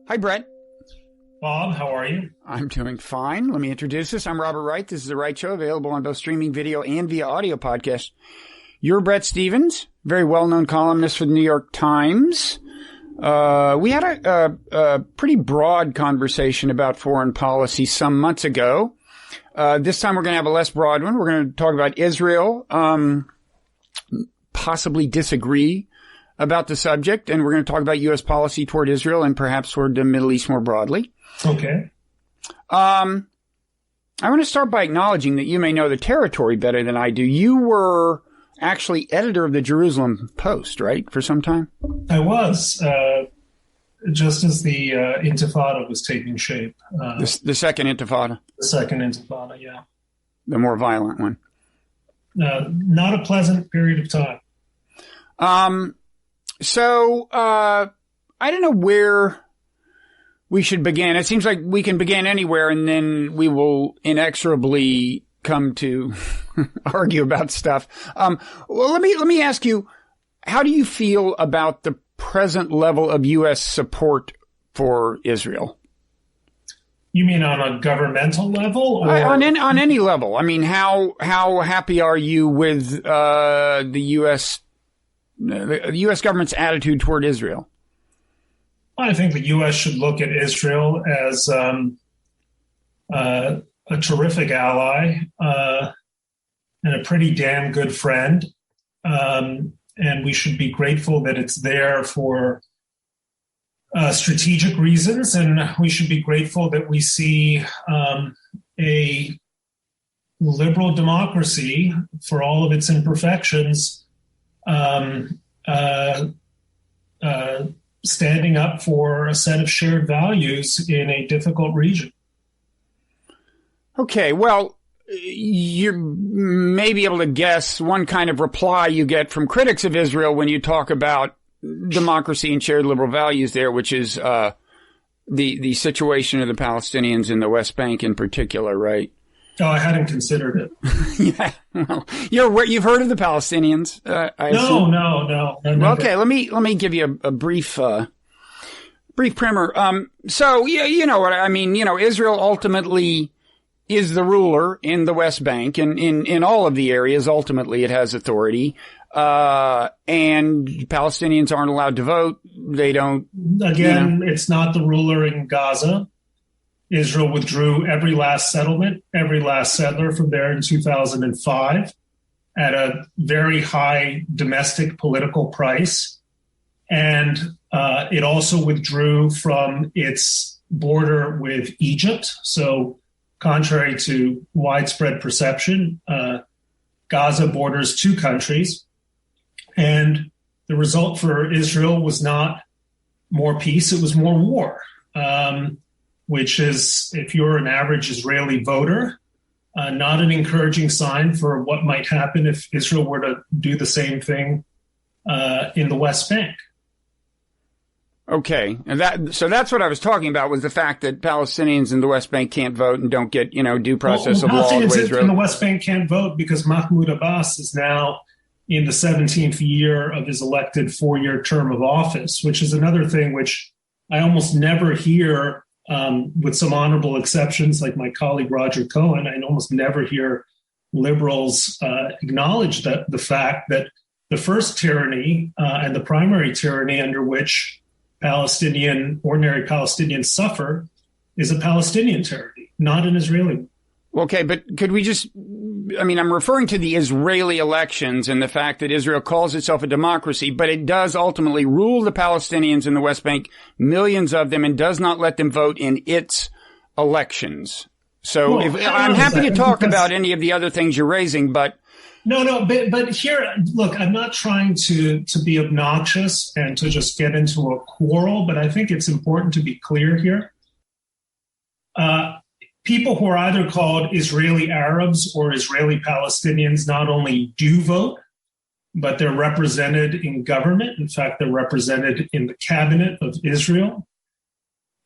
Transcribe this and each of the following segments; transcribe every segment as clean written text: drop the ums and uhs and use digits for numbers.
Hi, Bret. Bob, how are you? I'm doing fine. Let me introduce us. I'm Robert Wright. This is The Wright Show, available on both streaming video and via audio podcast. You're Bret Stephens, very well-known columnist for the New York Times. We had a pretty broad conversation about foreign policy some months ago. This time we're going to have a less broad one. We're going to talk about Israel, possibly disagree about the subject, and we're going to talk about U.S. policy toward Israel and perhaps toward the Middle East more broadly. Okay. I want to start by acknowledging that you may know the territory better than I do. You were actually editor of the Jerusalem Post, right, for some time? I was, just as the Intifada was taking shape. The second Intifada? The second Intifada, yeah. The more violent one. Not a pleasant period of time. So, I don't know where we should begin. It seems like we can begin anywhere, and then we will inexorably come to argue about stuff. Well, let me ask you, how do you feel about the present level of U.S. support for Israel? You mean on a governmental level? Or? On any level. I mean, how happy are you with the U.S. government's attitude toward Israel? I think the U.S. should look at Israel as a terrific ally and a pretty damn good friend. And we should be grateful that it's there for strategic reasons. And we should be grateful that we see a liberal democracy, for all of its imperfections, standing up for a set of shared values in a difficult region. Okay, well, you may be able to guess one kind of reply you get from critics of Israel when you talk about democracy and shared liberal values there, which is the situation of the Palestinians in the West Bank in particular, right? Oh, I hadn't considered it. Yeah, well, you've heard of the Palestinians? No. Well, okay, let me give you a brief primer. So yeah, you know what I mean. You know, Israel ultimately is the ruler in the West Bank, and in all of the areas. Ultimately, it has authority. And Palestinians aren't allowed to vote. They don't. Again, It's not the ruler in Gaza. Israel withdrew every last settlement, every last settler from there in 2005 at a very high domestic political price. And it also withdrew from its border with Egypt. So contrary to widespread perception, Gaza borders two countries. And the result for Israel was not more peace, it was more war. Which is, if you're an average Israeli voter, not an encouraging sign for what might happen if Israel were to do the same thing in the West Bank. Okay, and so that's what I was talking about, was the fact that Palestinians in the West Bank can't vote and don't get, due process of law. Palestinians in the West Bank can't vote because Mahmoud Abbas is now in the 17th year of his elected 4-year term of office, which is another thing which I almost never hear. With some honorable exceptions, like my colleague Roger Cohen, I almost never hear liberals acknowledge the fact that the first tyranny and the primary tyranny under which ordinary Palestinians suffer is a Palestinian tyranny, not an Israeli one. Okay, but could we I'm referring to the Israeli elections and the fact that Israel calls itself a democracy, but it does ultimately rule the Palestinians in the West Bank, millions of them, and does not let them vote in its elections. So I'm happy to talk about any of the other things you're raising, but... No, but here, look, I'm not trying to be obnoxious and to just get into a quarrel, but I think it's important to be clear here. People who are either called Israeli Arabs or Israeli Palestinians not only do vote, but they're represented in government. In fact, they're represented in the cabinet of Israel.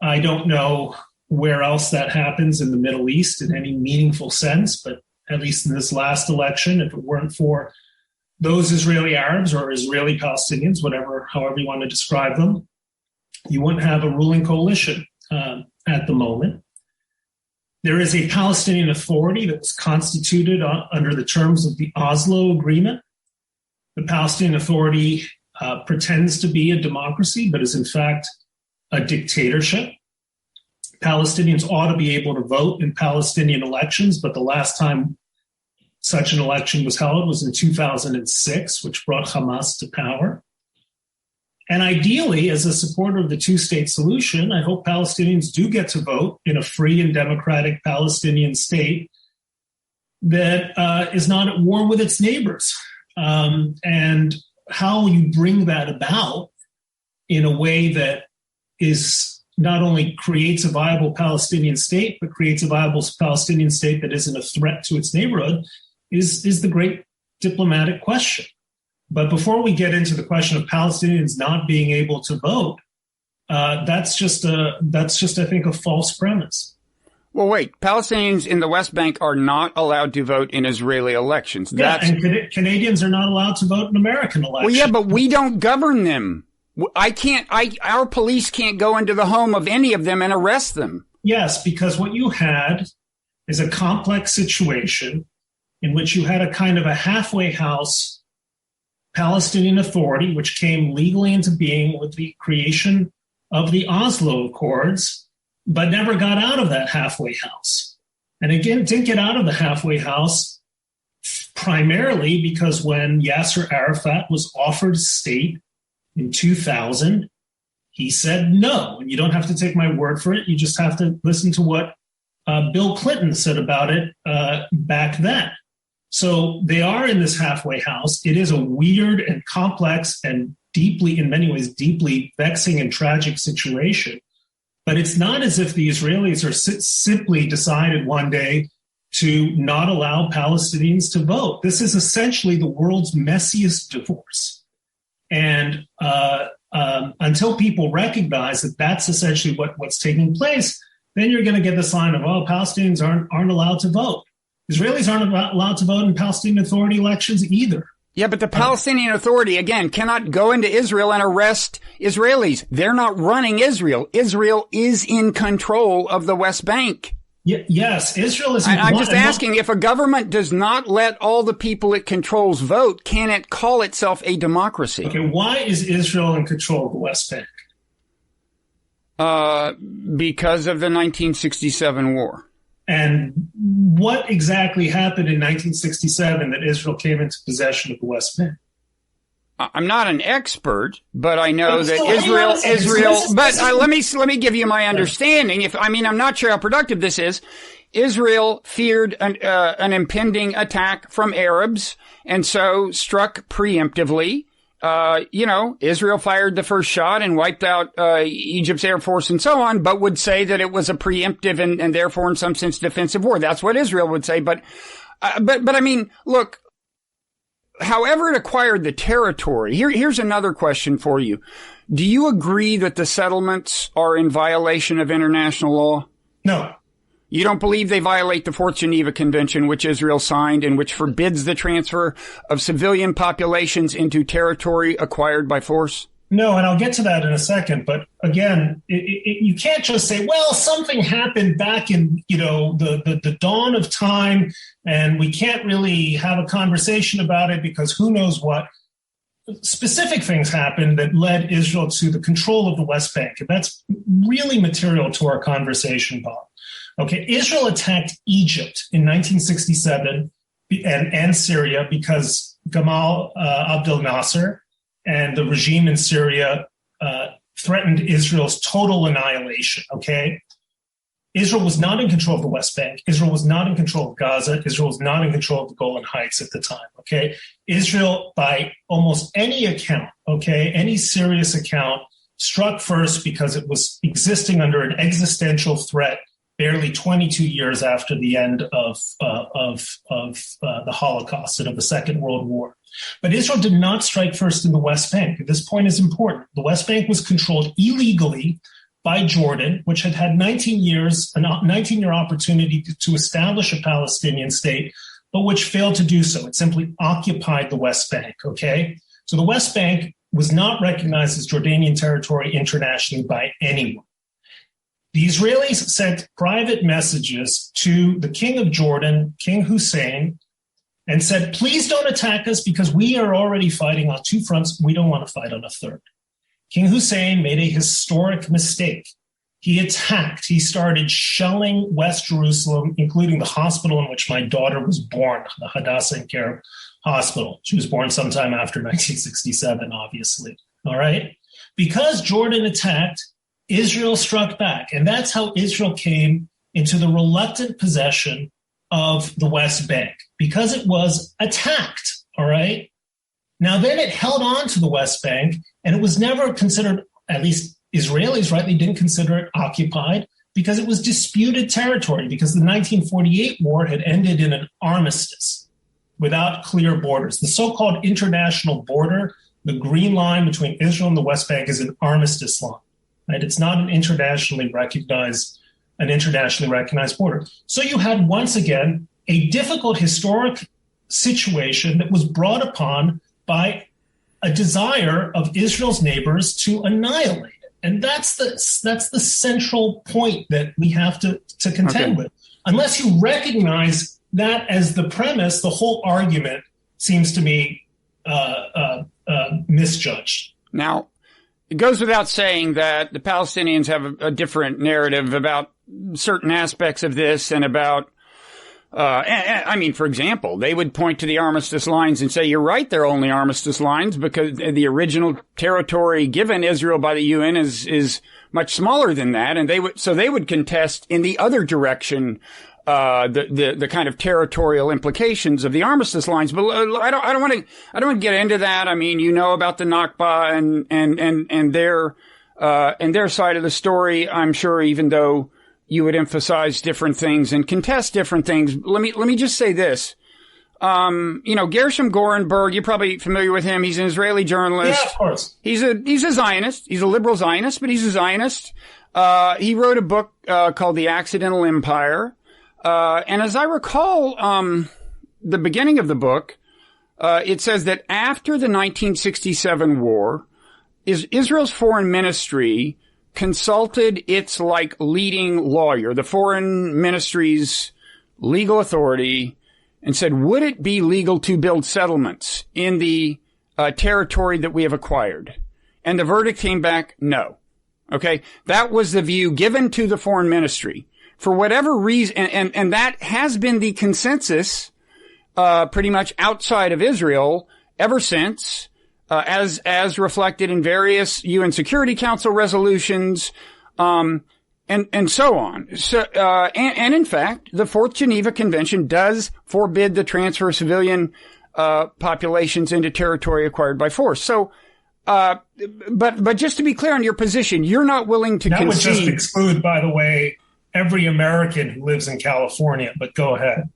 I don't know where else that happens in the Middle East in any meaningful sense, but at least in this last election, if it weren't for those Israeli Arabs or Israeli Palestinians, however you want to describe them, you wouldn't have a ruling coalition at the moment. There is a Palestinian Authority that was constituted under the terms of the Oslo Agreement. The Palestinian Authority pretends to be a democracy, but is in fact a dictatorship. Palestinians ought to be able to vote in Palestinian elections, but the last time such an election was held was in 2006, which brought Hamas to power. And ideally, as a supporter of the two-state solution, I hope Palestinians do get to vote in a free and democratic Palestinian state that is not at war with its neighbors. And how you bring that about in a way that is not only creates a viable Palestinian state, but creates a viable Palestinian state that isn't a threat to its neighborhood is the great diplomatic question. But before we get into the question of Palestinians not being able to vote, that's just I think a false premise. Well, wait, Palestinians in the West Bank are not allowed to vote in Israeli elections. And Canadians are not allowed to vote in American elections. Well, yeah, but we don't govern them. Our police can't go into the home of any of them and arrest them. Yes, because what you had is a complex situation in which you had a kind of a halfway house Palestinian Authority, which came legally into being with the creation of the Oslo Accords, but never got out of that halfway house. And again, didn't get out of the halfway house primarily because when Yasser Arafat was offered a state in 2000, he said no. And you don't have to take my word for it. You just have to listen to what Bill Clinton said about it back then. So they are in this halfway house. It is a weird and complex and in many ways, deeply vexing and tragic situation. But it's not as if the Israelis are simply decided one day to not allow Palestinians to vote. This is essentially the world's messiest divorce. And until people recognize that that's essentially what's taking place, then you're going to get this line of, oh, Palestinians aren't allowed to vote. Israelis aren't allowed to vote in Palestinian Authority elections either. Yeah, but the Palestinian Authority, again, cannot go into Israel and arrest Israelis. They're not running Israel. Israel is in control of the West Bank. Yes, Israel is. I'm just asking, if a government does not let all the people it controls vote, can it call itself a democracy? Okay, why is Israel in control of the West Bank? Because of the 1967 war. And what exactly happened in 1967 that Israel came into possession of the West Bank? I'm not an expert, but I know that Israel. But let me give you my understanding. I'm not sure how productive this is. Israel feared an impending attack from Arabs, and so struck preemptively. Israel fired the first shot and wiped out Egypt's Air Force and so on, but would say that it was a preemptive and therefore in some sense defensive war. That's what Israel would say. But I mean, look, however it acquired the territory, here's another question for you. Do you agree that the settlements are in violation of international law? No. You don't believe they violate the Fourth Geneva Convention, which Israel signed and which forbids the transfer of civilian populations into territory acquired by force? No, and I'll get to that in a second. But again, you can't just say, well, something happened back in, the dawn of time, and we can't really have a conversation about it because who knows what. Specific things happened that led Israel to the control of the West Bank. And that's really material to our conversation, Bob. Okay, Israel attacked Egypt in 1967 and Syria because Gamal Abdel Nasser and the regime in Syria threatened Israel's total annihilation, okay? Israel was not in control of the West Bank. Israel was not in control of Gaza. Israel was not in control of the Golan Heights at the time, okay? Israel, by almost any account, okay, any serious account, struck first because it was existing under an existential threat barely 22 years after the end of the Holocaust and of the Second World War. But Israel did not strike first in the West Bank. This point is important. The West Bank was controlled illegally by Jordan, which had 19 years, a 19-year opportunity to establish a Palestinian state but which failed to do so. It simply occupied the West Bank, okay? So the West Bank was not recognized as Jordanian territory internationally by anyone. The Israelis sent private messages to the King of Jordan, King Hussein, and said, please don't attack us because we are already fighting on two fronts. We don't want to fight on a third. King Hussein made a historic mistake. He attacked. He started shelling West Jerusalem, including the hospital in which my daughter was born, the Hadassah and Care Hospital. She was born sometime after 1967, obviously. All right? Because Jordan attacked, Israel struck back. And that's how Israel came into the reluctant possession of the West Bank, because it was attacked. All right? Now, then it held on to the West Bank, and it was never considered, at least Israelis rightly didn't consider it occupied, because it was disputed territory, because the 1948 war had ended in an armistice without clear borders. The so-called international border, the green line between Israel and the West Bank, is an armistice line. Right? It's not an internationally recognized border. So you had, once again, a difficult historic situation that was brought upon by a desire of Israel's neighbors to annihilate it. And that's the central point that we have to contend with. Unless you recognize that as the premise, the whole argument seems to me misjudged. Now, it goes without saying that the Palestinians have a different narrative about certain aspects of this and about I mean, for example, they would point to the armistice lines and say, you're right, they're only armistice lines because the original territory given Israel by the UN is much smaller than that. And they would contest in the other direction, the kind of territorial implications of the armistice lines. But I don't want to get into that. I mean, you know about the Nakba and their side of the story, I'm sure, even though you would emphasize different things and contest different things. Let me just say this. Gershom Gorenberg, you're probably familiar with him. He's an Israeli journalist. Yeah, of course. He's a Zionist. He's a liberal Zionist, but he's a Zionist. He wrote a book, called The Accidental Empire. And as I recall, the beginning of the book, it says that after the 1967 war, Israel's foreign ministry consulted its leading lawyer, the foreign ministry's legal authority, and said, would it be legal to build settlements in the territory that we have acquired? And the verdict came back, no. Okay. That was the view given to the foreign ministry. For whatever reason, and that has been the consensus, pretty much outside of Israel ever since, as reflected in various UN Security Council resolutions, and so on. So, and in fact, the Fourth Geneva Convention does forbid the transfer of civilian, populations into territory acquired by force. So, but just to be clear on your position, you're not willing to concede. That would just exclude, by the way, every American who lives in California, but go ahead.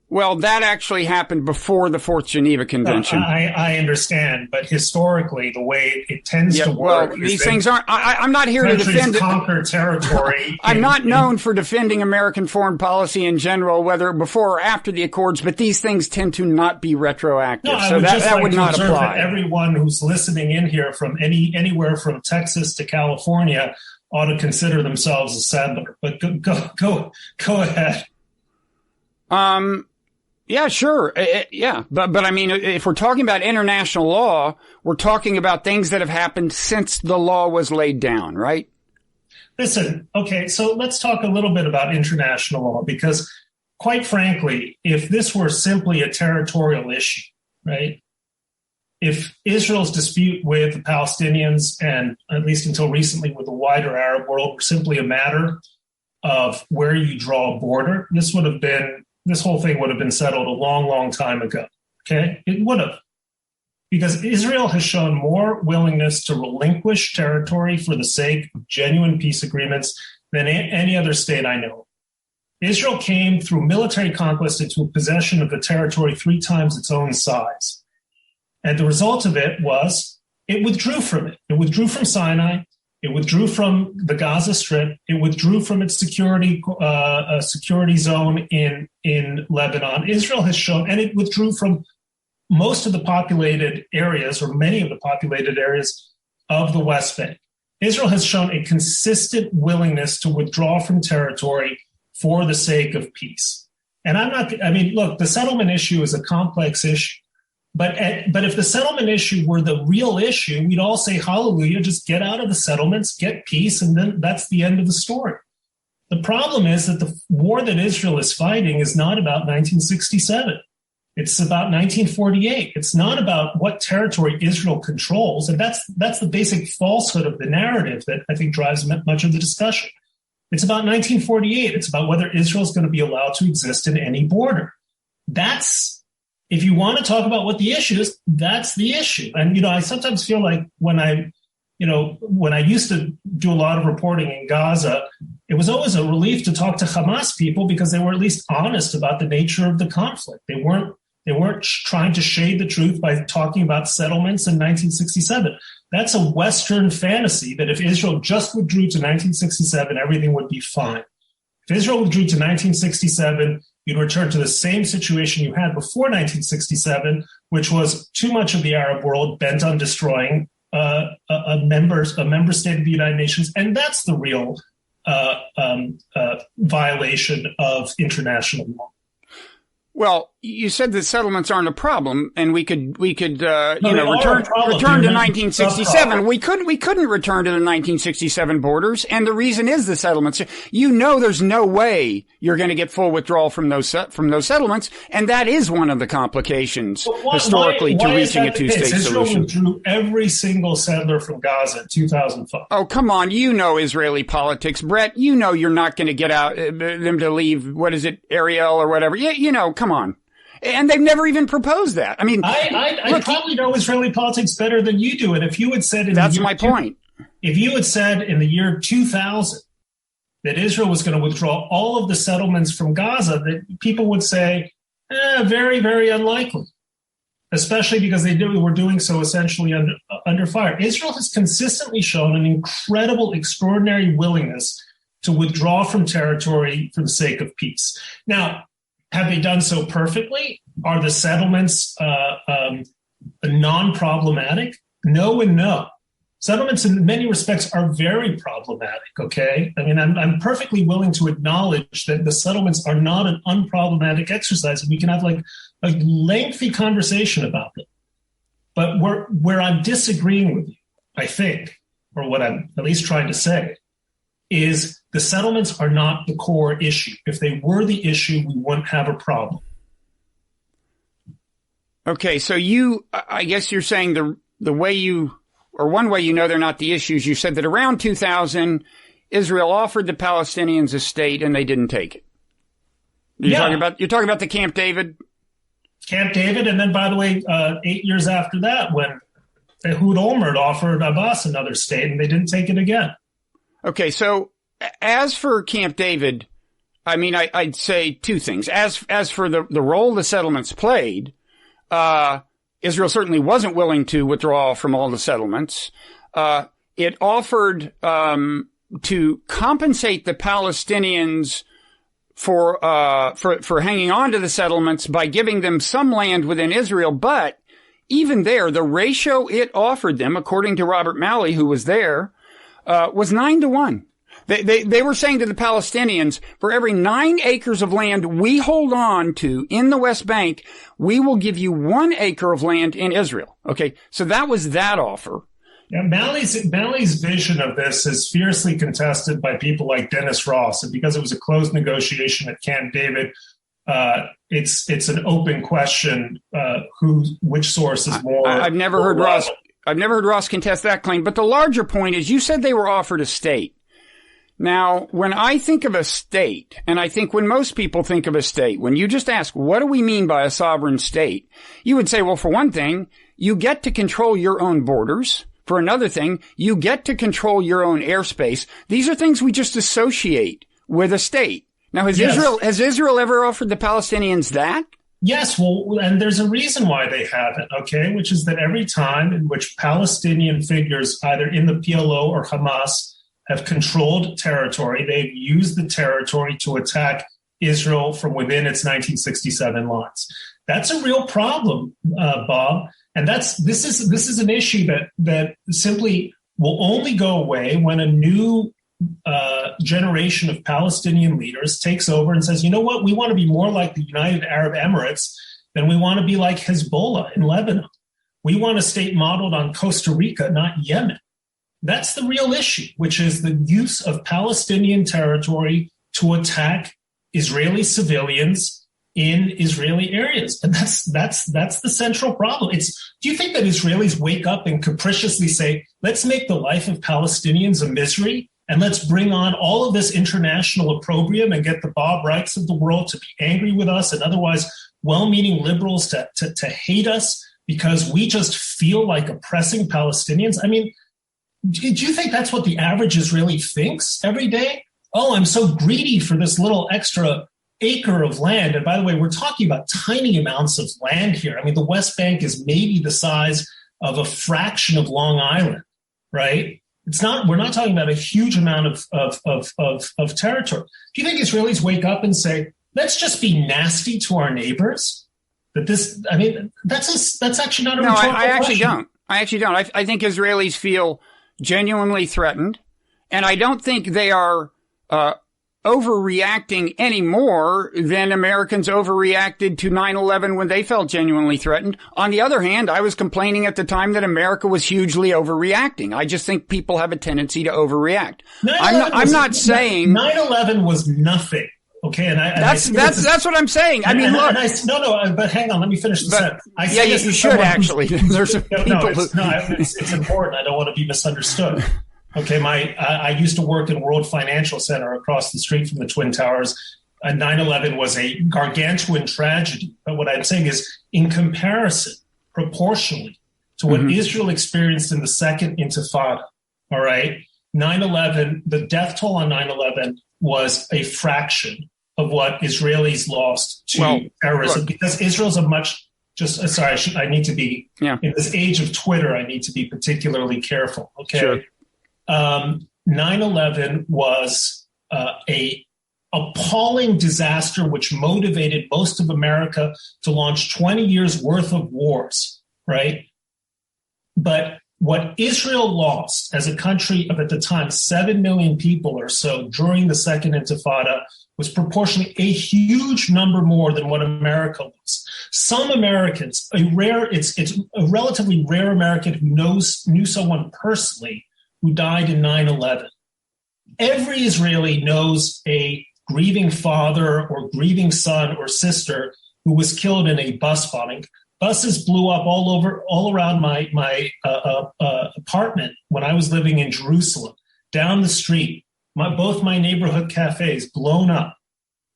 Well, that actually happened before the Fourth Geneva Convention. I understand, but historically, the way it tends to work, these things aren't. I'm not here to defend conquer territory. I'm not known for defending American foreign policy in general, whether before or after the Accords. But these things tend to not be retroactive, so that would not apply. Everyone who's listening in here from anywhere from Texas to California ought to consider themselves a settler. But go ahead. Yeah, sure. Yeah. But I mean, if we're talking about international law, we're talking about things that have happened since the law was laid down, right? Listen, okay, so let's talk a little bit about international law, because quite frankly, if this were simply a territorial issue, right? If Israel's dispute with the Palestinians, and at least until recently with the wider Arab world, were simply a matter of where you draw a border, this whole thing would have been settled a long, long time ago. Okay? It would have. Because Israel has shown more willingness to relinquish territory for the sake of genuine peace agreements than any other state I know. Israel came through military conquest into possession of the territory 3 times its own size. And the result of it was it withdrew from it. It withdrew from Sinai. It withdrew from the Gaza Strip. It withdrew from its security zone in Lebanon. Israel has shown, and it withdrew from most of the populated areas, or many of the populated areas of the West Bank. Israel has shown a consistent willingness to withdraw from territory for the sake of peace. And look, the settlement issue is a complex issue. But if the settlement issue were the real issue, we'd all say, hallelujah, just get out of the settlements, get peace, and then that's the end of the story. The problem is that the war that Israel is fighting is not about 1967. It's about 1948. It's not about what territory Israel controls. And that's the basic falsehood of the narrative that I think drives much of the discussion. It's about 1948. It's about whether Israel is going to be allowed to exist in any border. If you want to talk about what the issue is, that's the issue. And, I sometimes feel like when I used to do a lot of reporting in Gaza, it was always a relief to talk to Hamas people because they were at least honest about the nature of the conflict. They weren't trying to shade the truth by talking about settlements in 1967. That's a Western fantasy that if Israel just withdrew to 1967, everything would be fine. If Israel withdrew to 1967, you'd return to the same situation you had before 1967, which was too much of the Arab world bent on destroying a member state of the United Nations. And that's the real violation of international law. Well, you said that settlements aren't a problem, and we could return to 1967. We couldn't return to the 1967 borders, and the reason is the settlements. There's no way you're going to get full withdrawal from those settlements, and that is one of the complications historically to reaching a two-state solution. Israel withdrew every single settler from Gaza in 2005. Oh, come on! Israeli politics, Bret. You're not going to get them to leave. What is it, Ariel or whatever? Come on. And they've never even proposed that. I probably know Israeli politics better than you do. And if you had said that's my point. If you had said in the year 2000 that Israel was going to withdraw all of the settlements from Gaza, that people would say, very, very unlikely, especially because they were doing so essentially under fire. Israel has consistently shown an incredible, extraordinary willingness to withdraw from territory for the sake of peace. Now, have they done so perfectly? Are the settlements non-problematic? No and no. Settlements in many respects are very problematic, okay? I'm perfectly willing to acknowledge that the settlements are not an unproblematic exercise, and we can have a lengthy conversation about them. But where I'm disagreeing with you, I think, or what I'm at least trying to say, is the settlements are not the core issue. If they were the issue, we wouldn't have a problem. Okay, so I guess you're saying the way one way they're not the issues, you said that around 2000, Israel offered the Palestinians a state and they didn't take it. You're talking about the Camp David? Camp David, and then, by the way, 8 years after that, when Ehud Olmert offered Abbas another state and they didn't take it again. Okay, so as for Camp David, I'd say two things. As for the role the settlements played, Israel certainly wasn't willing to withdraw from all the settlements. It offered to compensate the Palestinians for hanging on to the settlements by giving them some land within Israel, but even there, the ratio it offered them, according to Robert Malley, who was there, was 9-1. They were saying to the Palestinians, for every 9 acres of land we hold on to in the West Bank, we will give you 1 acre of land in Israel. Okay, so that was that offer. Yeah, Malley's vision of this is fiercely contested by people like Dennis Ross, and because it was a closed negotiation at Camp David, it's an open question which source is more. I've never heard Ross contest that claim. But the larger point is, you said they were offered a state. Now, when I think of a state, and I think when most people think of a state, when you just ask, what do we mean by a sovereign state? You would say, well, for one thing, you get to control your own borders. For another thing, you get to control your own airspace. These are things we just associate with a state. Now, has Israel ever offered the Palestinians that? Yes, well, and there's a reason why they haven't, okay, which is that every time in which Palestinian figures, either in the PLO or Hamas, have controlled territory, they've used the territory to attack Israel from within its 1967 lines. That's a real problem, Bob, and this is an issue that simply will only go away when a new generation of Palestinian leaders takes over and says, you know what, we want to be more like the United Arab Emirates than we want to be like Hezbollah in Lebanon. We want a state modeled on Costa Rica, not Yemen. That's the real issue, which is the use of Palestinian territory to attack Israeli civilians in Israeli areas. And that's the central problem. Do you think that Israelis wake up and capriciously say, let's make the life of Palestinians a misery? And let's bring on all of this international opprobrium and get the Bob Wrights of the world to be angry with us and otherwise well-meaning liberals to hate us because we just feel like oppressing Palestinians? I mean, do you think that's what the average Israeli thinks every day? Oh, I'm so greedy for this little extra acre of land. And by the way, we're talking about tiny amounts of land here. I mean, the West Bank is maybe the size of a fraction of Long Island, right? We're not talking about a huge amount of territory. Do you think Israelis wake up and say, let's just be nasty to our neighbors? That's actually not a rhetorical question. I actually don't. I think Israelis feel genuinely threatened, and I don't think they are overreacting any more than Americans overreacted to 9/11 when they felt genuinely threatened. On the other hand, I was complaining at the time that America was hugely overreacting. I just think people have a tendency to overreact. I'm not saying 9/11 was nothing. Okay, that's what I'm saying. I mean, look. But hang on, let me finish the sentence. You should actually. There's it's important. I don't want to be misunderstood. Okay, I used to work in World Financial Center across the street from the Twin Towers. 9/11 was a gargantuan tragedy. But what I'm saying is, in comparison, proportionally to what Israel experienced in the Second Intifada, all right, 9/11, the death toll on 9/11 was a fraction of what Israelis lost to terrorism. Because Israel's a much I need to be, in this age of Twitter, I need to be particularly careful, okay? Sure. 9/11 was a appalling disaster which motivated most of America to launch 20 years worth of wars, right? But what Israel lost as a country of, at the time, 7 million people or so during the Second Intifada was proportionally a huge number more than what America lost. Some Americans, it's a relatively rare American who knew someone personally who died in 9/11. Every Israeli knows a grieving father or grieving son or sister who was killed in a bus bombing. Buses blew up all around my apartment when I was living in Jerusalem. Down the street, both my neighborhood cafes blown up.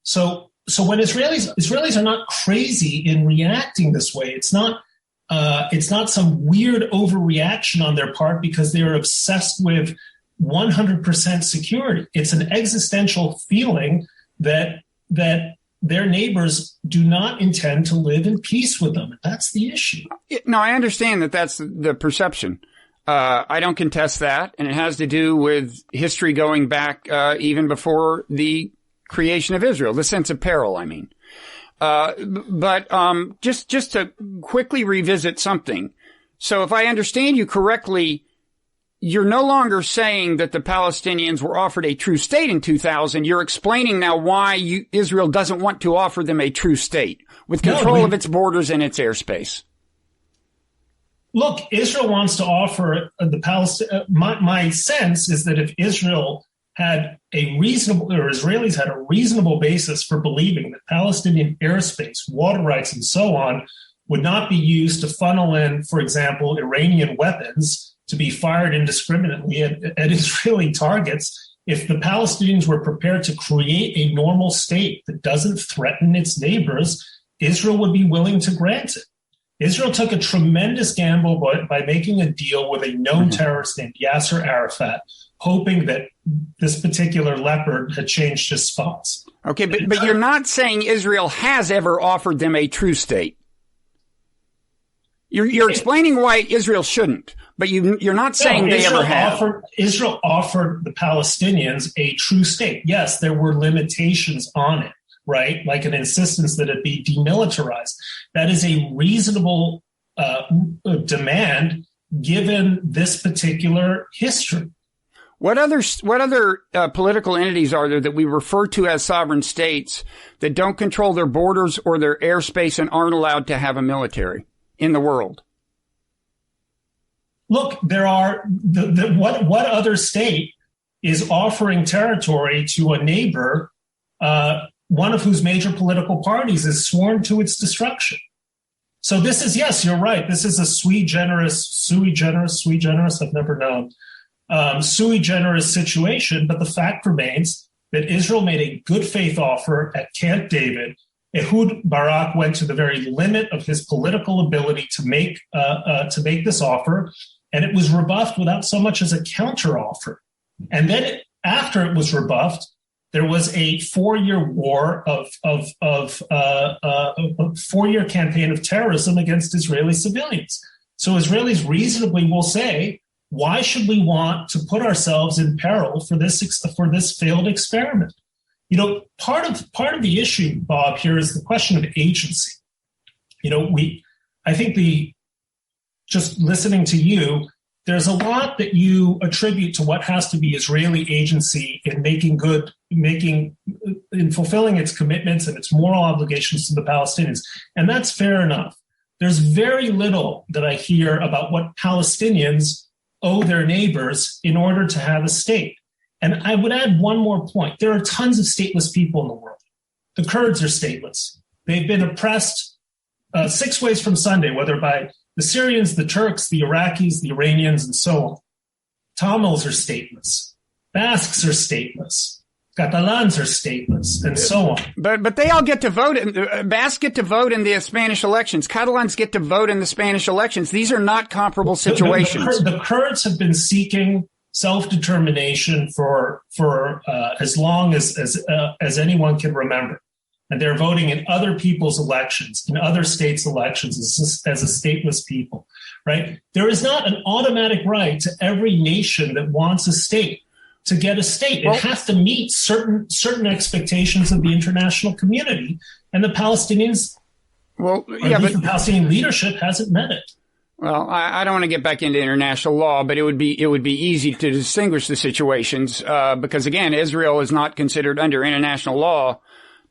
So when Israelis are not crazy in reacting this way. It's not some weird overreaction on their part because they are obsessed with 100% security. It's an existential feeling that their neighbors do not intend to live in peace with them. That's the issue. No, I understand that that's the perception. I don't contest that, and it has to do with history going back even before the creation of Israel, the sense of peril, I mean. But just to quickly revisit something. So if I understand you correctly, you're no longer saying that the Palestinians were offered a true state in 2000. You're explaining now why Israel doesn't want to offer them a true state with control of its borders and its airspace. Look, Israel wants to offer the Palestinians. My sense is that if Israel had a reasonable, or Israelis had a reasonable basis for believing that Palestinian airspace, water rights, and so on would not be used to funnel in, for example, Iranian weapons to be fired indiscriminately at Israeli targets, if the Palestinians were prepared to create a normal state that doesn't threaten its neighbors, Israel would be willing to grant it. Israel took a tremendous gamble by making a deal with a known terrorist named Yasser Arafat, hoping that this particular leopard had changed his spots. Okay, but you're not saying Israel has ever offered them a true state. You're explaining why Israel shouldn't, but you're not saying they ever have. Israel offered the Palestinians a true state. Yes, there were limitations on it, right? Like an insistence that it be demilitarized. That is a reasonable demand given this particular history. What other political entities are there that we refer to as sovereign states that don't control their borders or their airspace and aren't allowed to have a military in the world? Look, there are what other state is offering territory to a neighbor, one of whose major political parties is sworn to its destruction? So this is, yes, you're right. This is a sui generis, I've never known, sui generis situation. But the fact remains that Israel made a good faith offer at Camp David. Ehud Barak went to the very limit of his political ability to make this offer, and it was rebuffed without so much as a counteroffer. And then after it was rebuffed, there was a 4-year war of 4-year campaign of terrorism against Israeli civilians. So Israelis reasonably will say, why should we want to put ourselves in peril for this failed experiment? You know, part of the issue, Bob, here is the question of agency. You know, I think just listening to you, there's a lot that you attribute to what has to be Israeli agency in in fulfilling its commitments and its moral obligations to the Palestinians. And that's fair enough. There's very little that I hear about what Palestinians owe their neighbors in order to have a state. And I would add one more point. There are tons of stateless people in the world. The Kurds are stateless. They've been oppressed 6 ways from Sunday, whether by the Syrians, the Turks, the Iraqis, the Iranians, and so on. Tamils are stateless. Basques are stateless. Catalans are stateless, and so on. But they all get to vote. Basques get to vote in the Spanish elections. Catalans get to vote in the Spanish elections. These are not comparable situations. The Kurds have been seeking self-determination for as long as anyone can remember. And they're voting in other people's elections, in other states' elections as a stateless people, right? There is not an automatic right to every nation that wants a state to get a state. It has to meet certain expectations of the international community, and the Palestinians, the Palestinian leadership hasn't met it. Well, I don't want to get back into international law, but it would be easy to distinguish the situations because again, Israel is not considered under international law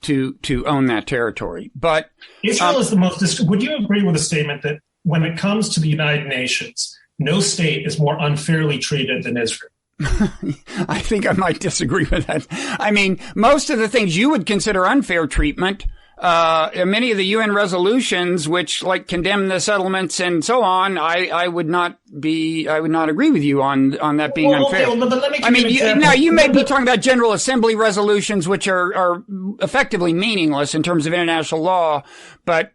to own that territory. But Israel is the most. Would you agree with the statement that when it comes to the United Nations, no state is more unfairly treated than Israel? I think I might disagree with that. I mean, most of the things you would consider unfair treatment, many of the UN resolutions which like condemn the settlements and so on, I would not agree with you on that being unfair. Okay, but let me you may be talking about General Assembly resolutions which are effectively meaningless in terms of international law, but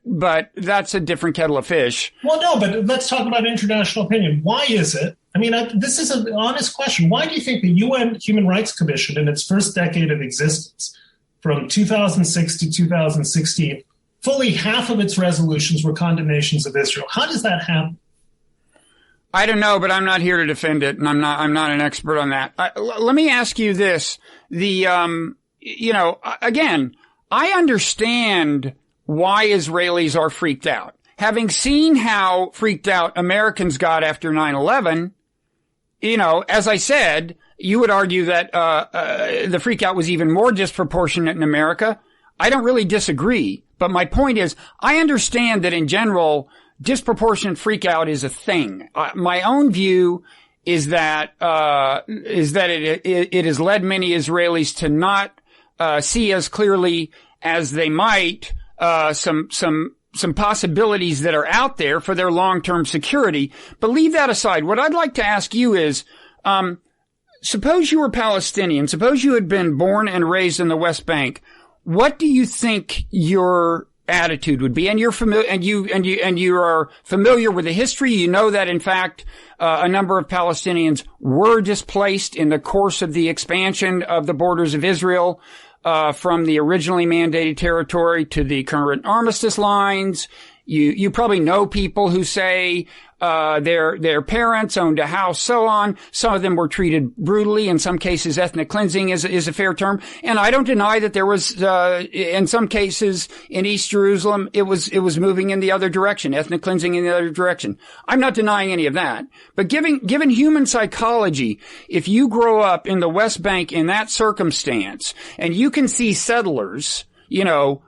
that's a different kettle of fish. Well, no, but let's talk about international opinion. Why is it? I mean, this is an honest question. Why do you think the UN Human Rights Commission in its first decade of existence, from 2006 to 2016, fully half of its resolutions were condemnations of Israel? How does that happen? I don't know, but I'm not here to defend it, and I'm not an expert on that. Let me ask you this: again, I understand why Israelis are freaked out. Having seen how freaked out Americans got after 9/11, as I said, you would argue that the freak out was even more disproportionate in America. I don't really disagree, but my point is, I understand that in general, disproportionate freak out is a thing. My own view is that it has led many Israelis to not see as clearly as they might some possibilities that are out there for their long-term security. But leave that aside. What I'd like to ask you is, suppose you were Palestinian, suppose you had been born and raised in the West Bank. What do you think your attitude would be? And you're familiar, and you are familiar with the history. You know that in fact, a number of Palestinians were displaced in the course of the expansion of the borders of Israel. from the originally mandated territory to the current armistice lines. You probably know people who say, their parents owned a house, so on. Some of them were treated brutally. In some cases, ethnic cleansing is a fair term. And I don't deny that there was, in some cases in East Jerusalem, it was moving in the other direction, ethnic cleansing in the other direction. I'm not denying any of that. But given human psychology, if you grow up in the West Bank in that circumstance and you can see settlers,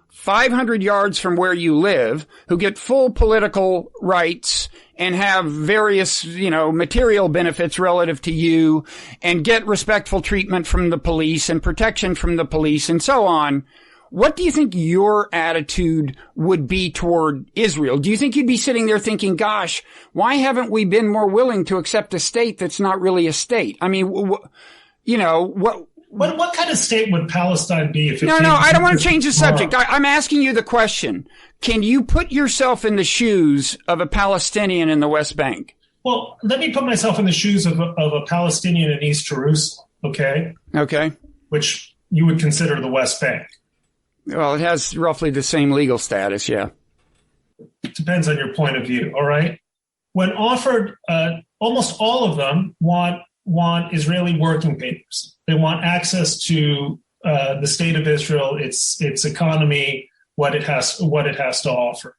500 yards from where you live, who get full political rights and have various, material benefits relative to you and get respectful treatment from the police and protection from the police and so on. What do you think your attitude would be toward Israel? Do you think you'd be sitting there thinking, gosh, why haven't we been more willing to accept a state that's not really a state? I mean, what kind of state would Palestine be if it No, I don't want to change the subject. I'm asking you the question. Can you put yourself in the shoes of a Palestinian in the West Bank? Well, let me put myself in the shoes of a Palestinian in East Jerusalem, okay? Okay. Which you would consider the West Bank. Well, it has roughly the same legal status, yeah. It depends on your point of view, all right? When offered, almost all of them want Israeli working papers. They want access to the state of Israel, its economy, what it has to offer.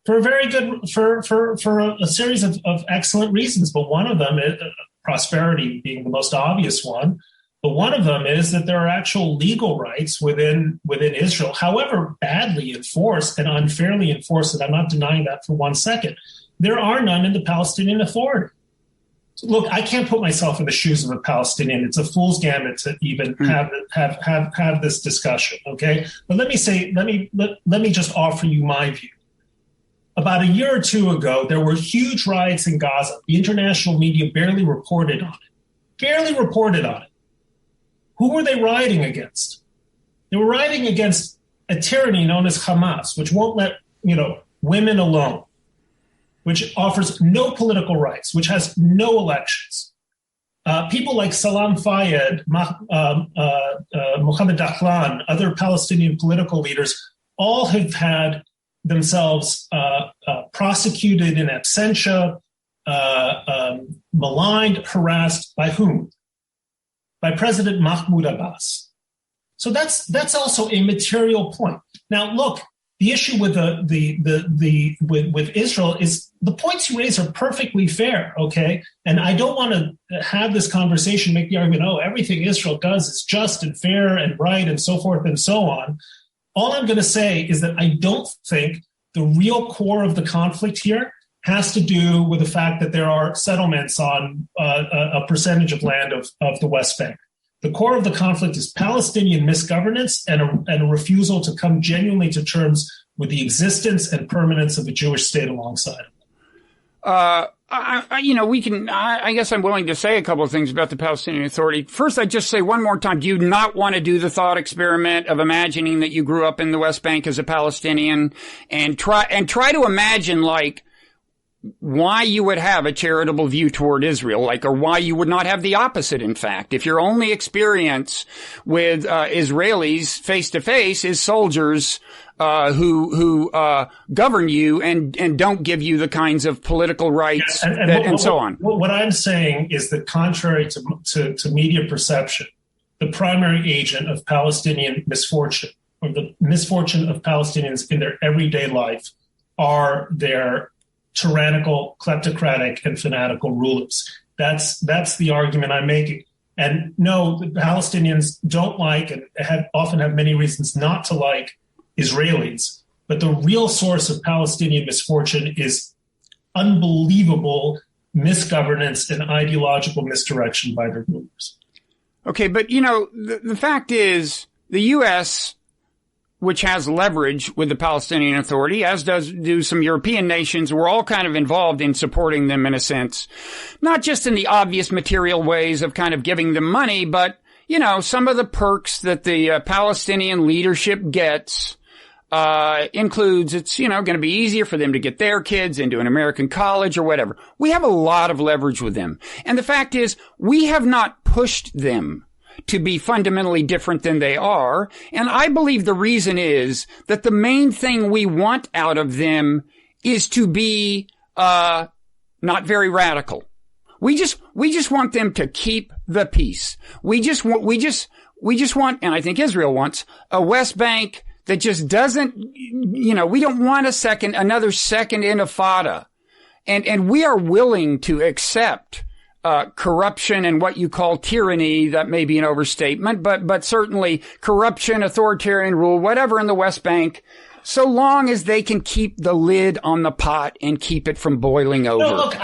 For a series of excellent reasons, but one of them is prosperity being the most obvious one. But one of them is that there are actual legal rights within Israel, however badly enforced and unfairly enforced, and I'm not denying that for 1 second. There are none in the Palestinian Authority. Look, I can't put myself in the shoes of a Palestinian. It's a fool's gambit to even have this discussion. Okay, but let me just offer you my view. About a year or two ago, there were huge riots in Gaza. The international media barely reported on it. Who were they rioting against? They were rioting against a tyranny known as Hamas, which won't let women alone, which offers no political rights, which has no elections. People like Salam Fayyad, Mohammed Dahlan, other Palestinian political leaders, all have had themselves prosecuted in absentia, maligned, harassed by whom? By President Mahmoud Abbas. So that's also a material point. Now, look. The issue with with Israel is the points you raise are perfectly fair, okay? And I don't want to have this conversation make the argument, everything Israel does is just and fair and right and so forth and so on. All I'm going to say is that I don't think the real core of the conflict here has to do with the fact that there are settlements on a percentage of land of the West Bank. The core of the conflict is Palestinian misgovernance and a refusal to come genuinely to terms with the existence and permanence of a Jewish state alongside it. I guess I'm willing to say a couple of things about the Palestinian Authority. First, I'd just say one more time, do you not want to do the thought experiment of imagining that you grew up in the West Bank as a Palestinian and try to imagine why you would have a charitable view toward Israel, or why you would not have the opposite, in fact. If your only experience with Israelis face to face is soldiers who govern you and don't give you the kinds of political rights and so on. What I'm saying is that contrary to media perception, the primary agent of Palestinian misfortune, or the misfortune of Palestinians in their everyday life, are their tyrannical, kleptocratic, and fanatical rulers. That's the argument I'm making. And no, the Palestinians don't like and often have many reasons not to like Israelis. But the real source of Palestinian misfortune is unbelievable misgovernance and ideological misdirection by their rulers. Okay, but the fact is the U.S., which has leverage with the Palestinian Authority, as do some European nations. We're all kind of involved in supporting them in a sense, not just in the obvious material ways of kind of giving them money, but, some of the perks that the Palestinian leadership gets includes it's, going to be easier for them to get their kids into an American college or whatever. We have a lot of leverage with them. And the fact is, we have not pushed them to be fundamentally different than they are. And I believe the reason is that the main thing we want out of them is to be, not very radical. We just want them to keep the peace. We just want, and I think Israel wants, a West Bank that just doesn't, we don't want another second intifada. And we are willing to accept, corruption and what you call tyranny. That may be an overstatement, but certainly corruption, authoritarian rule, whatever in the West Bank, so long as they can keep the lid on the pot and keep it from boiling over. No, look,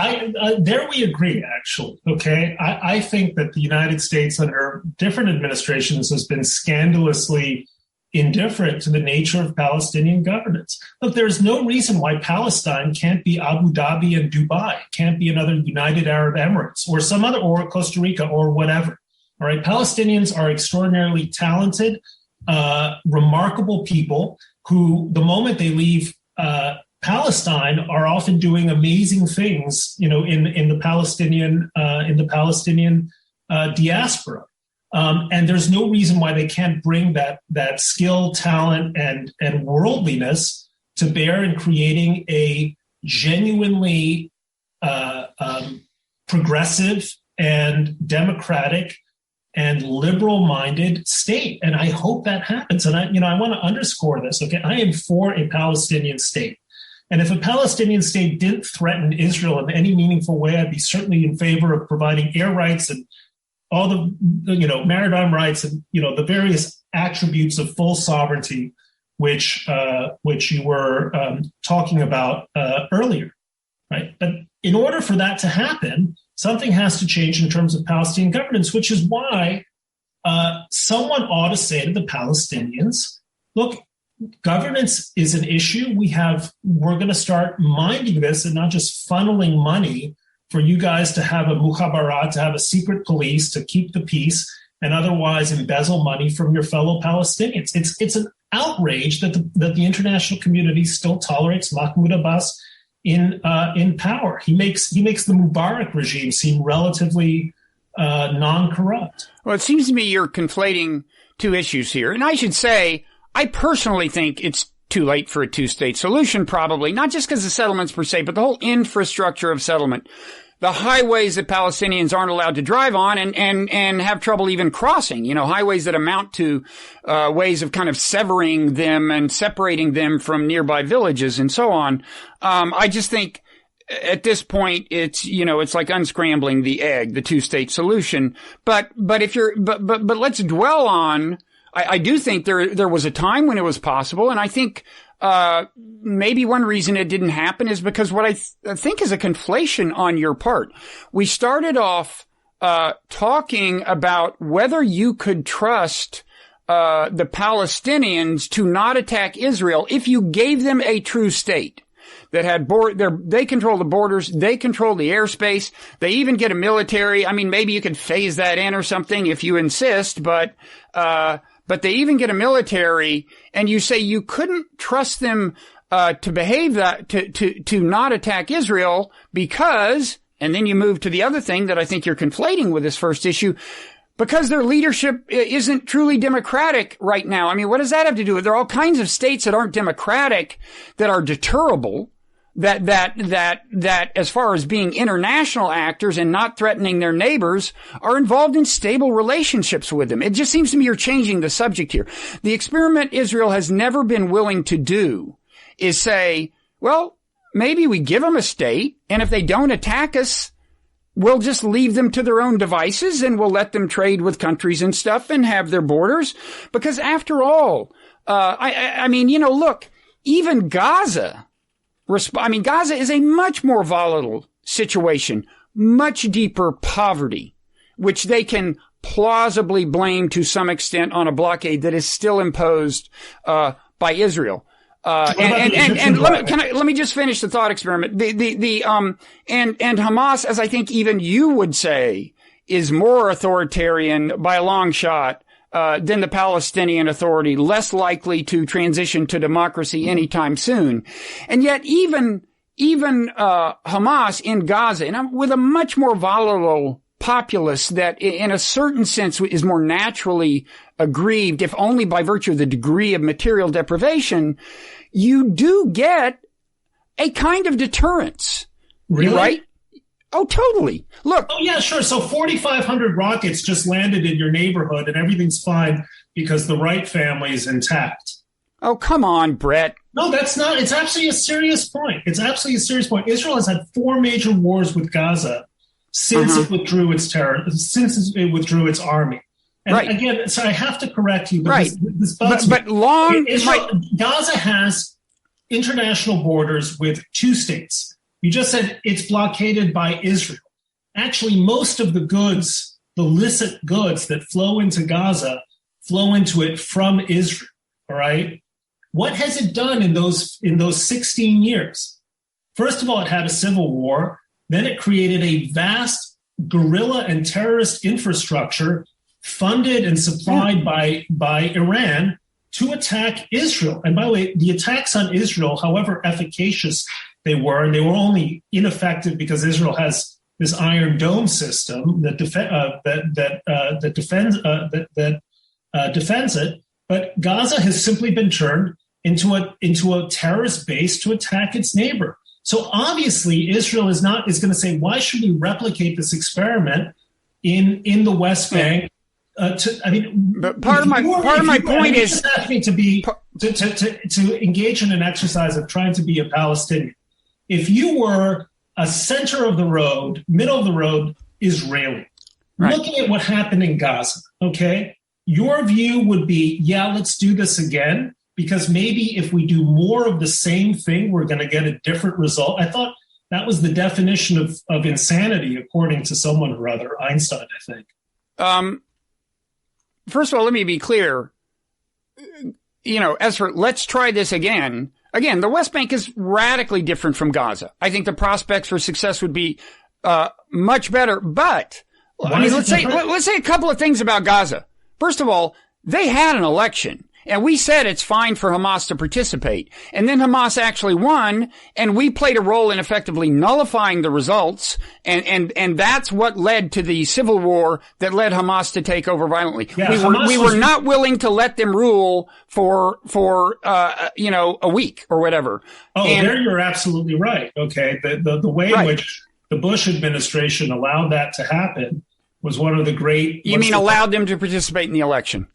there we agree, actually. Okay. I think that the United States under different administrations has been scandalously indifferent to the nature of Palestinian governance. Look, there's no reason why Palestine can't be Abu Dhabi and Dubai, can't be another United Arab Emirates or some other, or Costa Rica or whatever. All right. Palestinians are extraordinarily talented, remarkable people who, the moment they leave Palestine, are often doing amazing things, in the Palestinian diaspora. And there's no reason why they can't bring that skill, talent, and worldliness to bear in creating a genuinely progressive and democratic and liberal-minded state. And I hope that happens. And I want to underscore this, okay? I am for a Palestinian state. And if a Palestinian state didn't threaten Israel in any meaningful way, I'd be certainly in favor of providing air rights and all the, maritime rights and, the various attributes of full sovereignty, which you were talking about earlier, right? But in order for that to happen, something has to change in terms of Palestinian governance, which is why someone ought to say to the Palestinians, look, governance is an issue. We're going to start minding this and not just funneling money for you guys to have a mukhabarat, to have a secret police, to keep the peace, and otherwise embezzle money from your fellow Palestinians. It's an outrage that the international community still tolerates Mahmoud Abbas in power. He makes the Mubarak regime seem relatively non-corrupt. Well, it seems to me you're conflating two issues here. And I should say, I personally think it's too late for a two-state solution, probably, not just because of settlements per se, but the whole infrastructure of settlement. The highways that Palestinians aren't allowed to drive on and have trouble even crossing, highways that amount to ways of kind of severing them and separating them from nearby villages and so on. I just think at this point it's like unscrambling the egg, the two-state solution. But let's dwell on, I do think there was a time when it was possible, and I think maybe one reason it didn't happen is because what I think is a conflation on your part. We started off talking about whether you could trust the Palestinians to not attack Israel if you gave them a true state that had they control the borders, they control the airspace, they even get a military. I mean, maybe you could phase that in or something if you insist, but they even get a military, and you say you couldn't trust them to behave to not attack Israel because, and then you move to the other thing that I think you're conflating with this first issue, because their leadership isn't truly democratic right now. I mean, what does that have to do with it? There are all kinds of states that aren't democratic that are deterrable, that as far as being international actors and not threatening their neighbors are involved in stable relationships with them. It just seems to me you're changing the subject here. The experiment Israel has never been willing to do is say, well, maybe we give them a state, and if they don't attack us, we'll just leave them to their own devices and we'll let them trade with countries and stuff and have their borders. Because after all, look, even Gaza, Gaza is a much more volatile situation, much deeper poverty, which they can plausibly blame to some extent on a blockade that is still imposed by Israel. Let me just finish the thought experiment. And Hamas, as I think even you would say, is more authoritarian by a long shot than the Palestinian Authority, less likely to transition to democracy anytime soon. And yet even Hamas in Gaza, and with a much more volatile populace that in a certain sense is more naturally aggrieved, if only by virtue of the degree of material deprivation, you do get a kind of deterrence. Really? Right? Oh, totally. Look. Oh, yeah, sure. So 4,500 rockets just landed in your neighborhood and everything's fine because the Wright family is intact. Oh, come on, Bret. No, that's not. It's absolutely a serious point. It's absolutely a serious point. Israel has had 4 major wars with Gaza since it withdrew its army. And again, so I have to correct you. But Gaza has international borders with 2 states. You just said it's blockaded by Israel. Actually, most of the goods, the illicit goods that flow into Gaza, flow into it from Israel. All right. What has it done in those 16 years? First of all, it had a civil war. Then it created a vast guerrilla and terrorist infrastructure funded and supplied by Iran to attack Israel. And by the way, the attacks on Israel, however efficacious they were, and they were only ineffective because Israel has this Iron Dome system that defends it. But Gaza has simply been turned into a terrorist base to attack its neighbor. So obviously, Israel is going to say, why should we replicate this experiment in the West Bank? But part of my point is to engage in an exercise of trying to be a Palestinian. If you were a center of the road, middle of the road Israeli, looking at what happened in Gaza, okay, your view would be, yeah, let's do this again, because maybe if we do more of the same thing, we're going to get a different result. I thought that was the definition of insanity, according to someone or other, Einstein, I think. First of all, let me be clear. As for let's try this again, the West Bank is radically different from Gaza. I think the prospects for success would be much better. But let's say a couple of things about Gaza. First of all, they had an election, and we said it's fine for Hamas to participate. And then Hamas actually won, and we played a role in effectively nullifying the results, and that's what led to the civil war that led Hamas to take over violently. Yeah, we were not willing to let them rule for a week or whatever. Oh, there you're absolutely right. Okay, the way in which the Bush administration allowed that to happen was one of the great. You mean allowed them to participate in the election?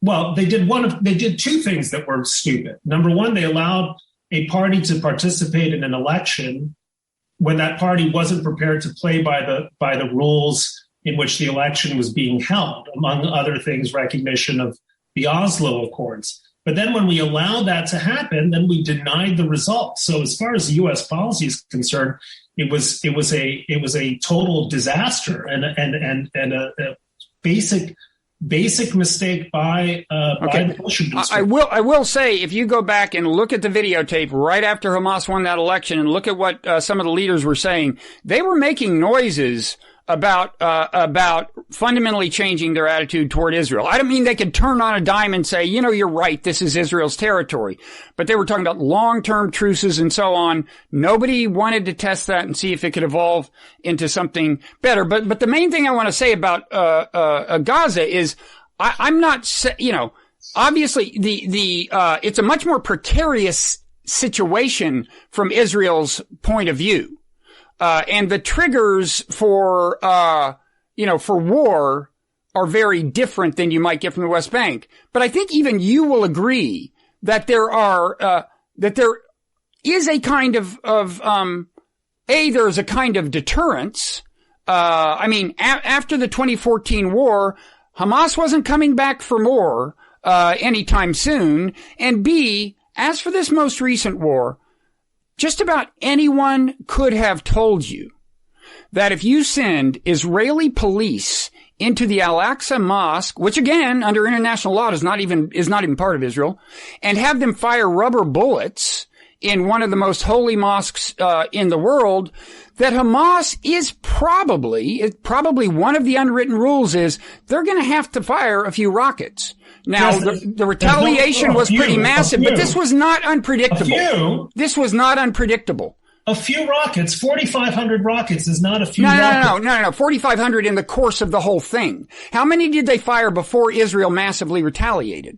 Well, they did 2 things that were stupid. Number one, they allowed a party to participate in an election when that party wasn't prepared to play by the rules in which the election was being held, among other things, recognition of the Oslo Accords. But then when we allowed that to happen, then we denied the results. So as far as U.S. policy is concerned, it was a total disaster and a basic mistake by the Bush administration. I will say, if you go back and look at the videotape right after Hamas won that election and look at what some of the leaders were saying, they were making noises about fundamentally changing their attitude toward Israel. I don't mean they could turn on a dime and say, you're right, this is Israel's territory. But they were talking about long-term truces and so on. Nobody wanted to test that and see if it could evolve into something better. But the main thing I want to say about Gaza is I'm not, obviously it's a much more precarious situation from Israel's point of view. And the triggers for war are very different than you might get from the West Bank. But I think even you will agree that there is a kind there's a kind of deterrence. After the 2014 war, Hamas wasn't coming back for more, anytime soon. And B, as for this most recent war, just about anyone could have told you that if you send Israeli police into the Al-Aqsa Mosque, which again, under international law is not even part of Israel, and have them fire rubber bullets in one of the most holy mosques in the world, that Hamas is probably one of the unwritten rules is they're going to have to fire a few rockets. Now, the retaliation was pretty massive, but this was not unpredictable. This was not unpredictable. a few rockets, 4,500 rockets is not a few rockets. No. 4,500 in the course of the whole thing. How many did they fire before Israel massively retaliated?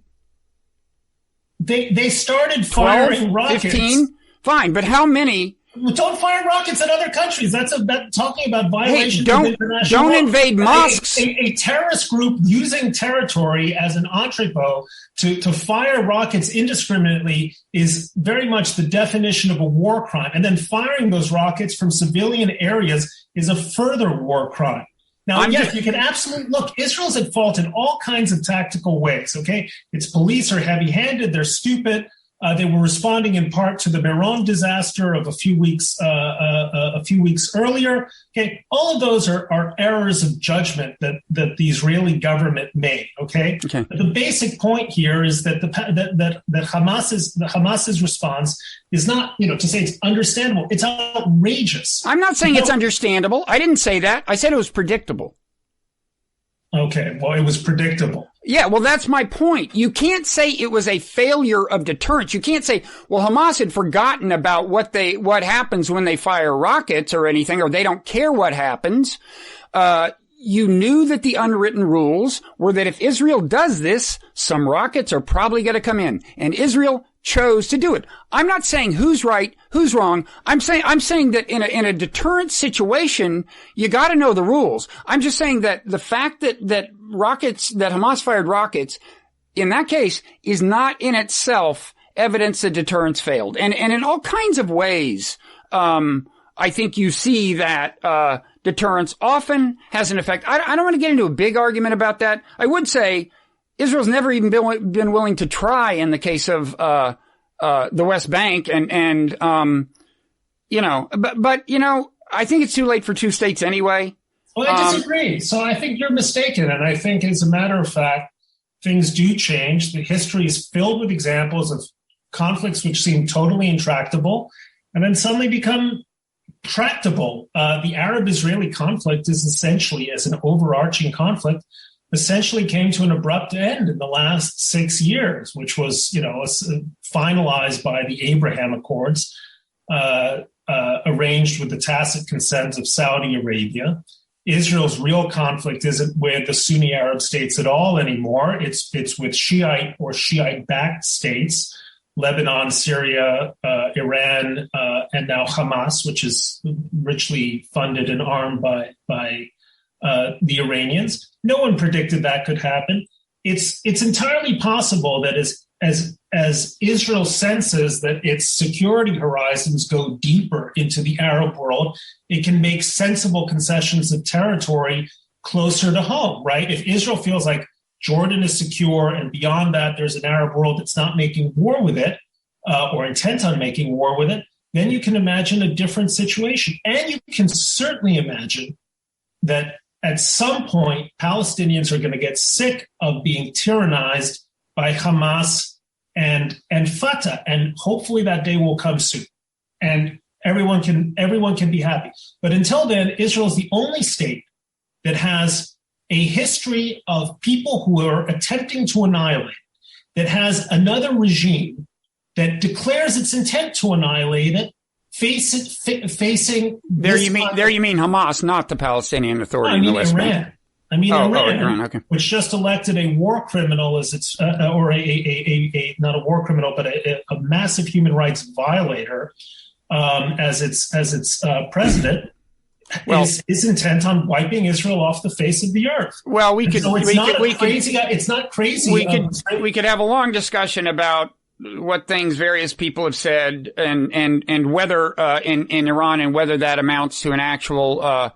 They started firing 12, rockets. 15? Fine, but how many? Don't fire rockets at other countries. That's talking about violations of international law. Don't invade mosques. A terrorist group using territory as an entrepot to fire rockets indiscriminately is very much the definition of a war crime. And then firing those rockets from civilian areas is a further war crime. Now, yes, you can absolutely look. Israel's at fault in all kinds of tactical ways. Okay, its police are heavy-handed. They're stupid. They were responding in part to the Meron disaster of a few weeks earlier. Okay, all of those are errors of judgment that the Israeli government made. Okay, but the basic point here is that that Hamas's response is not, to say it's understandable. It's outrageous. I'm not saying it's understandable. I didn't say that. I said it was predictable. Okay, well, it was predictable. Yeah, well, that's my point. You can't say it was a failure of deterrence. You can't say, well, Hamas had forgotten about what happens when they fire rockets or anything, or they don't care what happens. You knew that the unwritten rules were that if Israel does this, some rockets are probably going to come in, and Israel chose to do it. I'm not saying who's right, who's wrong. I'm saying that in a deterrent situation, you got to know the rules. I'm just saying that the fact that Hamas fired rockets in that case is not in itself evidence that deterrence failed. And in all kinds of ways, I think you see that, deterrence often has an effect. I don't want to get into a big argument about that. I would say Israel's never even been willing to try in the case of the West Bank, but I think it's too late for two states anyway. Well, I disagree. So I think you're mistaken, and I think, as a matter of fact, things do change. The history is filled with examples of conflicts which seem totally intractable, and then suddenly become tractable. The Arab-Israeli conflict is essentially, as an overarching conflict, essentially came to an abrupt end in the last 6 years, which was, finalized by the Abraham Accords, arranged with the tacit consent of Saudi Arabia. Israel's real conflict isn't with the Sunni Arab states at all anymore. It's with Shiite or Shiite-backed states, Lebanon, Syria, Iran, and now Hamas, which is richly funded and armed by the Iranians. No one predicted that could happen. It's entirely possible that as Israel senses that its security horizons go deeper into the Arab world, it can make sensible concessions of territory closer to home, right? If Israel feels like Jordan is secure and beyond that there's an Arab world that's not making war with it or intent on making war with it, then you can imagine a different situation. And you can certainly imagine that at some point, Palestinians are going to get sick of being tyrannized by Hamas and Fatah, and hopefully that day will come soon, and everyone can be happy. But until then, Israel is the only state that has a history of people who are attempting to annihilate, that has another regime that declares its intent to annihilate it, facing there you mean Hamas, not the Palestinian Authority in the West Bank. Iran, okay. Which just elected a war criminal as its or a not a war criminal, but a massive human rights violator as its president. Well, is intent on wiping Israel off the face of the earth. Well, we could have a long discussion about what things various people have said and whether in Iran, and whether that amounts to an actual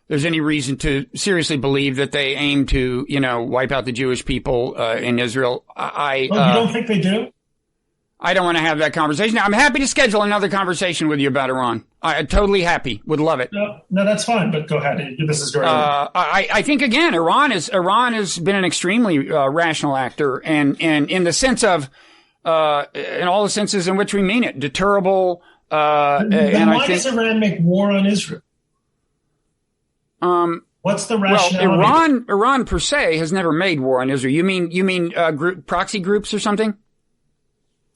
there's any reason to seriously believe that they aim to wipe out the Jewish people in Israel. You don't think they do? I don't want to have that conversation. I'm happy to schedule another conversation with you about Iran. I'm totally happy. Would love it. No, that's fine. But go ahead. This is great. I think again, Iran has been an extremely rational actor, and in the sense of in all the senses in which we mean it, deterrable. Then why does Iran make war on Israel? What's the rationale? Well, Iran per se has never made war on Israel. You mean proxy groups or something?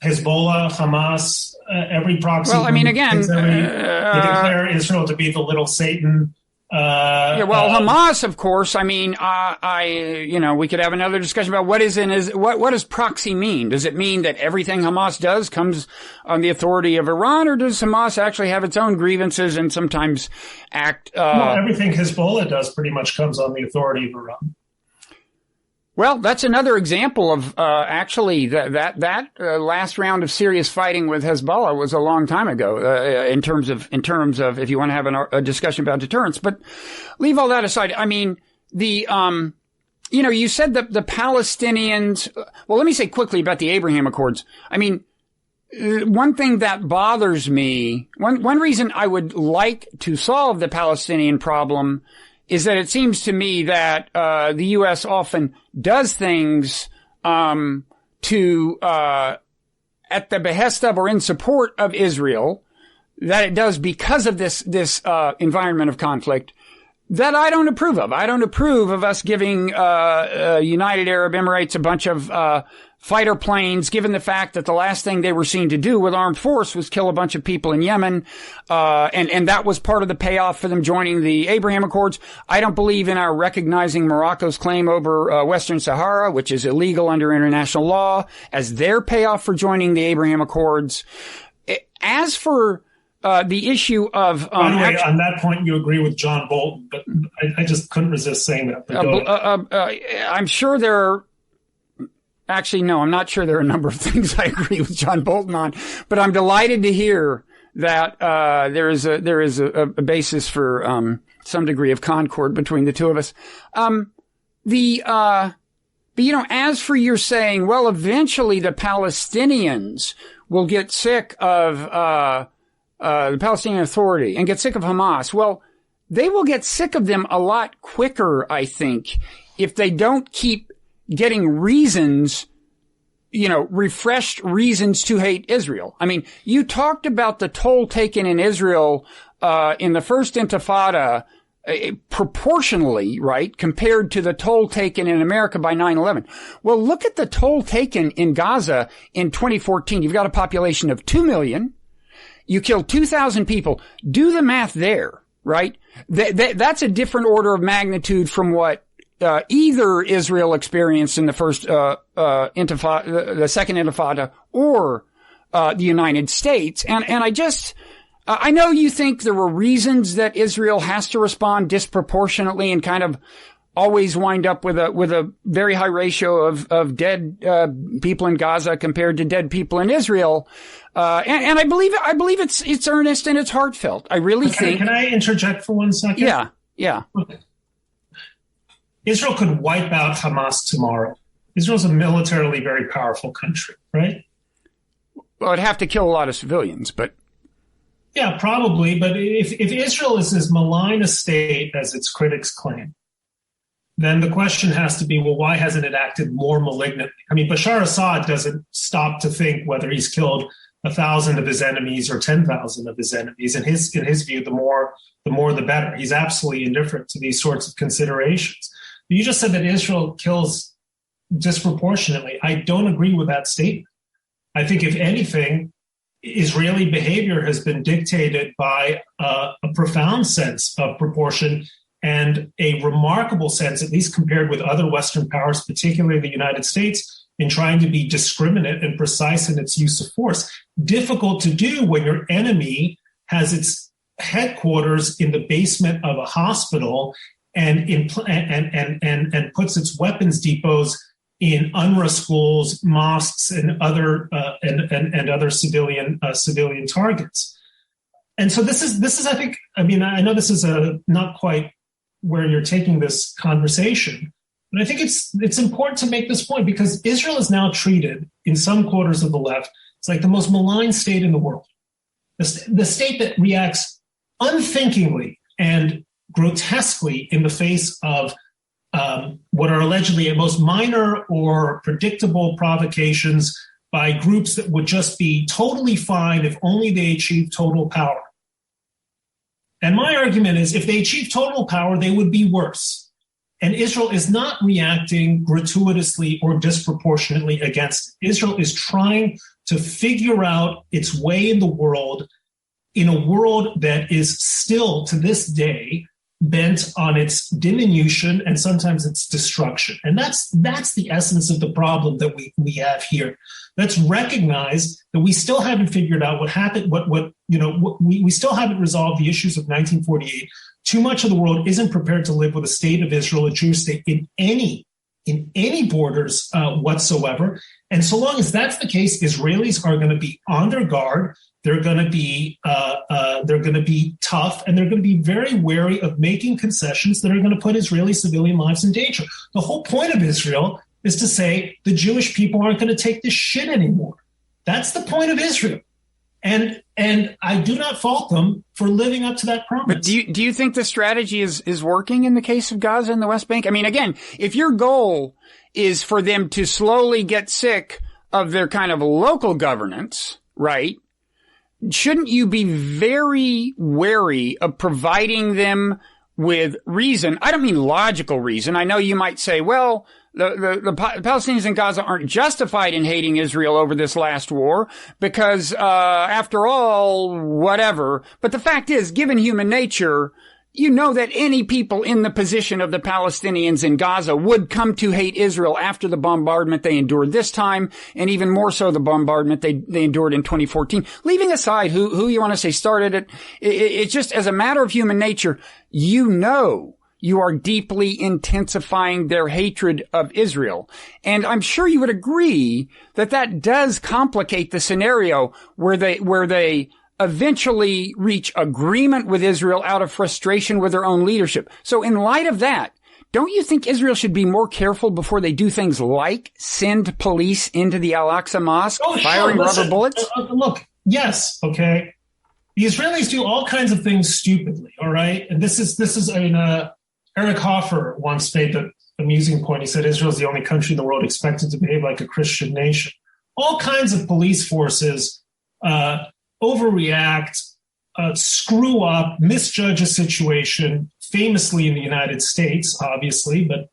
Hezbollah, Hamas, every proxy. Well, I mean, again, they declare Israel to be the little Satan. Hamas, of course. I mean, we could have another discussion about what does proxy mean? Does it mean that everything Hamas does comes on the authority of Iran, or does Hamas actually have its own grievances and sometimes act? Everything Hezbollah does pretty much comes on the authority of Iran. Well, that's another example of actually that last round of serious fighting with Hezbollah was a long time ago in terms of if you want to have a discussion about deterrence. But leave all that aside. I mean, you said that the Palestinians. Well, let me say quickly about the Abraham Accords. I mean, one thing that bothers me, one reason I would like to solve the Palestinian problem is that it seems to me that the U.S. often does things at the behest of or in support of Israel, that it does because of this environment of conflict that I don't approve of. I don't approve of us giving United Arab Emirates a bunch of fighter planes, given the fact that the last thing they were seen to do with armed force was kill a bunch of people in Yemen, and that was part of the payoff for them joining the Abraham Accords. I don't believe in our recognizing Morocco's claim over Western Sahara, which is illegal under international law, as their payoff for joining the Abraham Accords. As for the issue of by the way, on that point, you agree with John Bolton, but I just couldn't resist saying that. I'm sure there are. Actually, no, I'm not sure there are a number of things I agree with John Bolton on, but I'm delighted to hear that there is a basis for some degree of concord between the two of us. But as for your saying, well, eventually the Palestinians will get sick of the Palestinian Authority and get sick of Hamas. Well, they will get sick of them a lot quicker, I think, if they don't keep getting reasons, refreshed reasons to hate Israel. I mean, you talked about the toll taken in Israel, in the first Intifada, proportionally, right, compared to the toll taken in America by 9/11. Well, look at the toll taken in Gaza in 2014. You've got a population of 2 million. You killed 2,000 people. Do the math there, right? That's a different order of magnitude from what either Israel experienced in the first Intifada, the second Intifada, or the United States. And I know you think there were reasons that Israel has to respond disproportionately and kind of always wind up with a very high ratio of dead people in Gaza compared to dead people in Israel. And I believe it's earnest and it's heartfelt. I really think. Can I interject for 1 second? Yeah. Okay. Israel could wipe out Hamas tomorrow. Israel's a militarily very powerful country, right? Well, it'd have to kill a lot of civilians, but. Yeah, probably. But if Israel is as malign a state as its critics claim, then the question has to be, well, why hasn't it acted more malignantly? I mean, Bashar Assad doesn't stop to think whether he's killed 1,000 of his enemies or 10,000 of his enemies. In his view, the more the better. He's absolutely indifferent to these sorts of considerations. You just said that Israel kills disproportionately. I don't agree with that statement. I think, if anything, Israeli behavior has been dictated by a profound sense of proportion and a remarkable sense, at least compared with other Western powers, particularly the United States, in trying to be discriminate and precise in its use of force. Difficult to do when your enemy has its headquarters in the basement of a hospital and puts its weapons depots in UNRWA schools, mosques, and other civilian targets. And so this is I think, I mean, I know this is not quite where you're taking this conversation, but I think it's important to make this point, because Israel is now treated in some quarters of the left, it's like the most malign state in the world, the state that reacts unthinkingly and grotesquely in the face of what are allegedly at most minor or predictable provocations by groups that would just be totally fine if only they achieved total power. And my argument is, if they achieve total power, they would be worse. And Israel is not reacting gratuitously or disproportionately against it. Israel is trying to figure out its way in the world, in a world that is still, to this day, bent on its diminution and sometimes its destruction. And that's the essence of the problem that we have here. Let's recognize that we still haven't figured out what happened, we still haven't resolved the issues of 1948. Too much of the world isn't prepared to live with a state of Israel, a Jewish state, in any borders whatsoever. And so long as that's the case, Israelis are going to be on their guard. They're going to be tough, and they're going to be very wary of making concessions that are going to put Israeli civilian lives in danger. The whole point of Israel is to say the Jewish people aren't going to take this shit anymore. That's the point of Israel. And I do not fault them for living up to that promise. But do you think the strategy is working in the case of Gaza and the West Bank? I mean, again, if your goal is for them to slowly get sick of their kind of local governance, right? Shouldn't you be very wary of providing them with reason? I don't mean logical reason. I know you might say, well, the Palestinians in Gaza aren't justified in hating Israel over this last war because, after all, whatever. But the fact is, given human nature, you know that any people in the position of the Palestinians in Gaza would come to hate Israel after the bombardment they endured this time, and even more so the bombardment they endured in 2014. Leaving aside who you want to say started it, it's just as a matter of human nature, you know you are deeply intensifying their hatred of Israel. And I'm sure you would agree that does complicate the scenario where they eventually reach agreement with Israel out of frustration with their own leadership. So in light of that, don't you think Israel should be more careful before they do things like send police into the Al-Aqsa Mosque, firing rubber bullets? Look, yes, okay. The Israelis do all kinds of things stupidly, all right? And this is Eric Hoffer once made the amusing point. He said Israel is the only country in the world expected to behave like a Christian nation. All kinds of police forces overreact, screw up, misjudge a situation, famously in the United States, obviously, but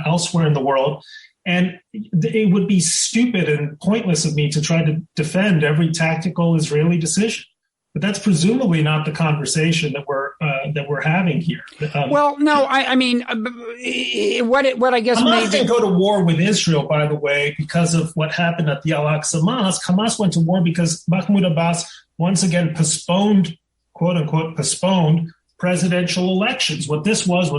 elsewhere in the world. And it would be stupid and pointless of me to try to defend every tactical Israeli decision. But that's presumably not the conversation that we're having here. Well, no, I mean, what I guess Hamas didn't go to war with Israel, by the way, because of what happened at the Al-Aqsa Mosque. Hamas went to war because Mahmoud Abbas once again postponed, quote unquote, postponed presidential elections. What this was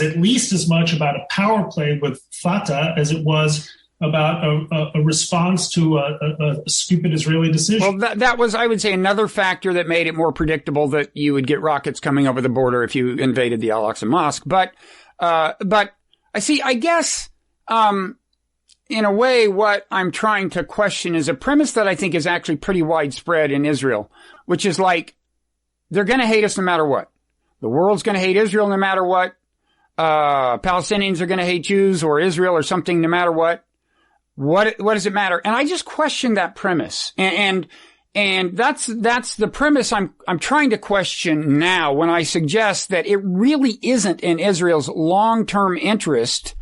at least as much about a power play with Fatah as it was about a response to a stupid Israeli decision. Well, that was, I would say, another factor that made it more predictable that you would get rockets coming over the border if you invaded the Al-Aqsa Mosque. But I see, I guess, in a way, what I'm trying to question is a premise that I think is actually pretty widespread in Israel, which is like, they're going to hate us no matter what. The world's going to hate Israel no matter what. Palestinians are going to hate Jews or Israel or something no matter what. What does it matter? And I just question that premise. And that's the premise I'm trying to question now when I suggest that it really isn't in Israel's long-term interest,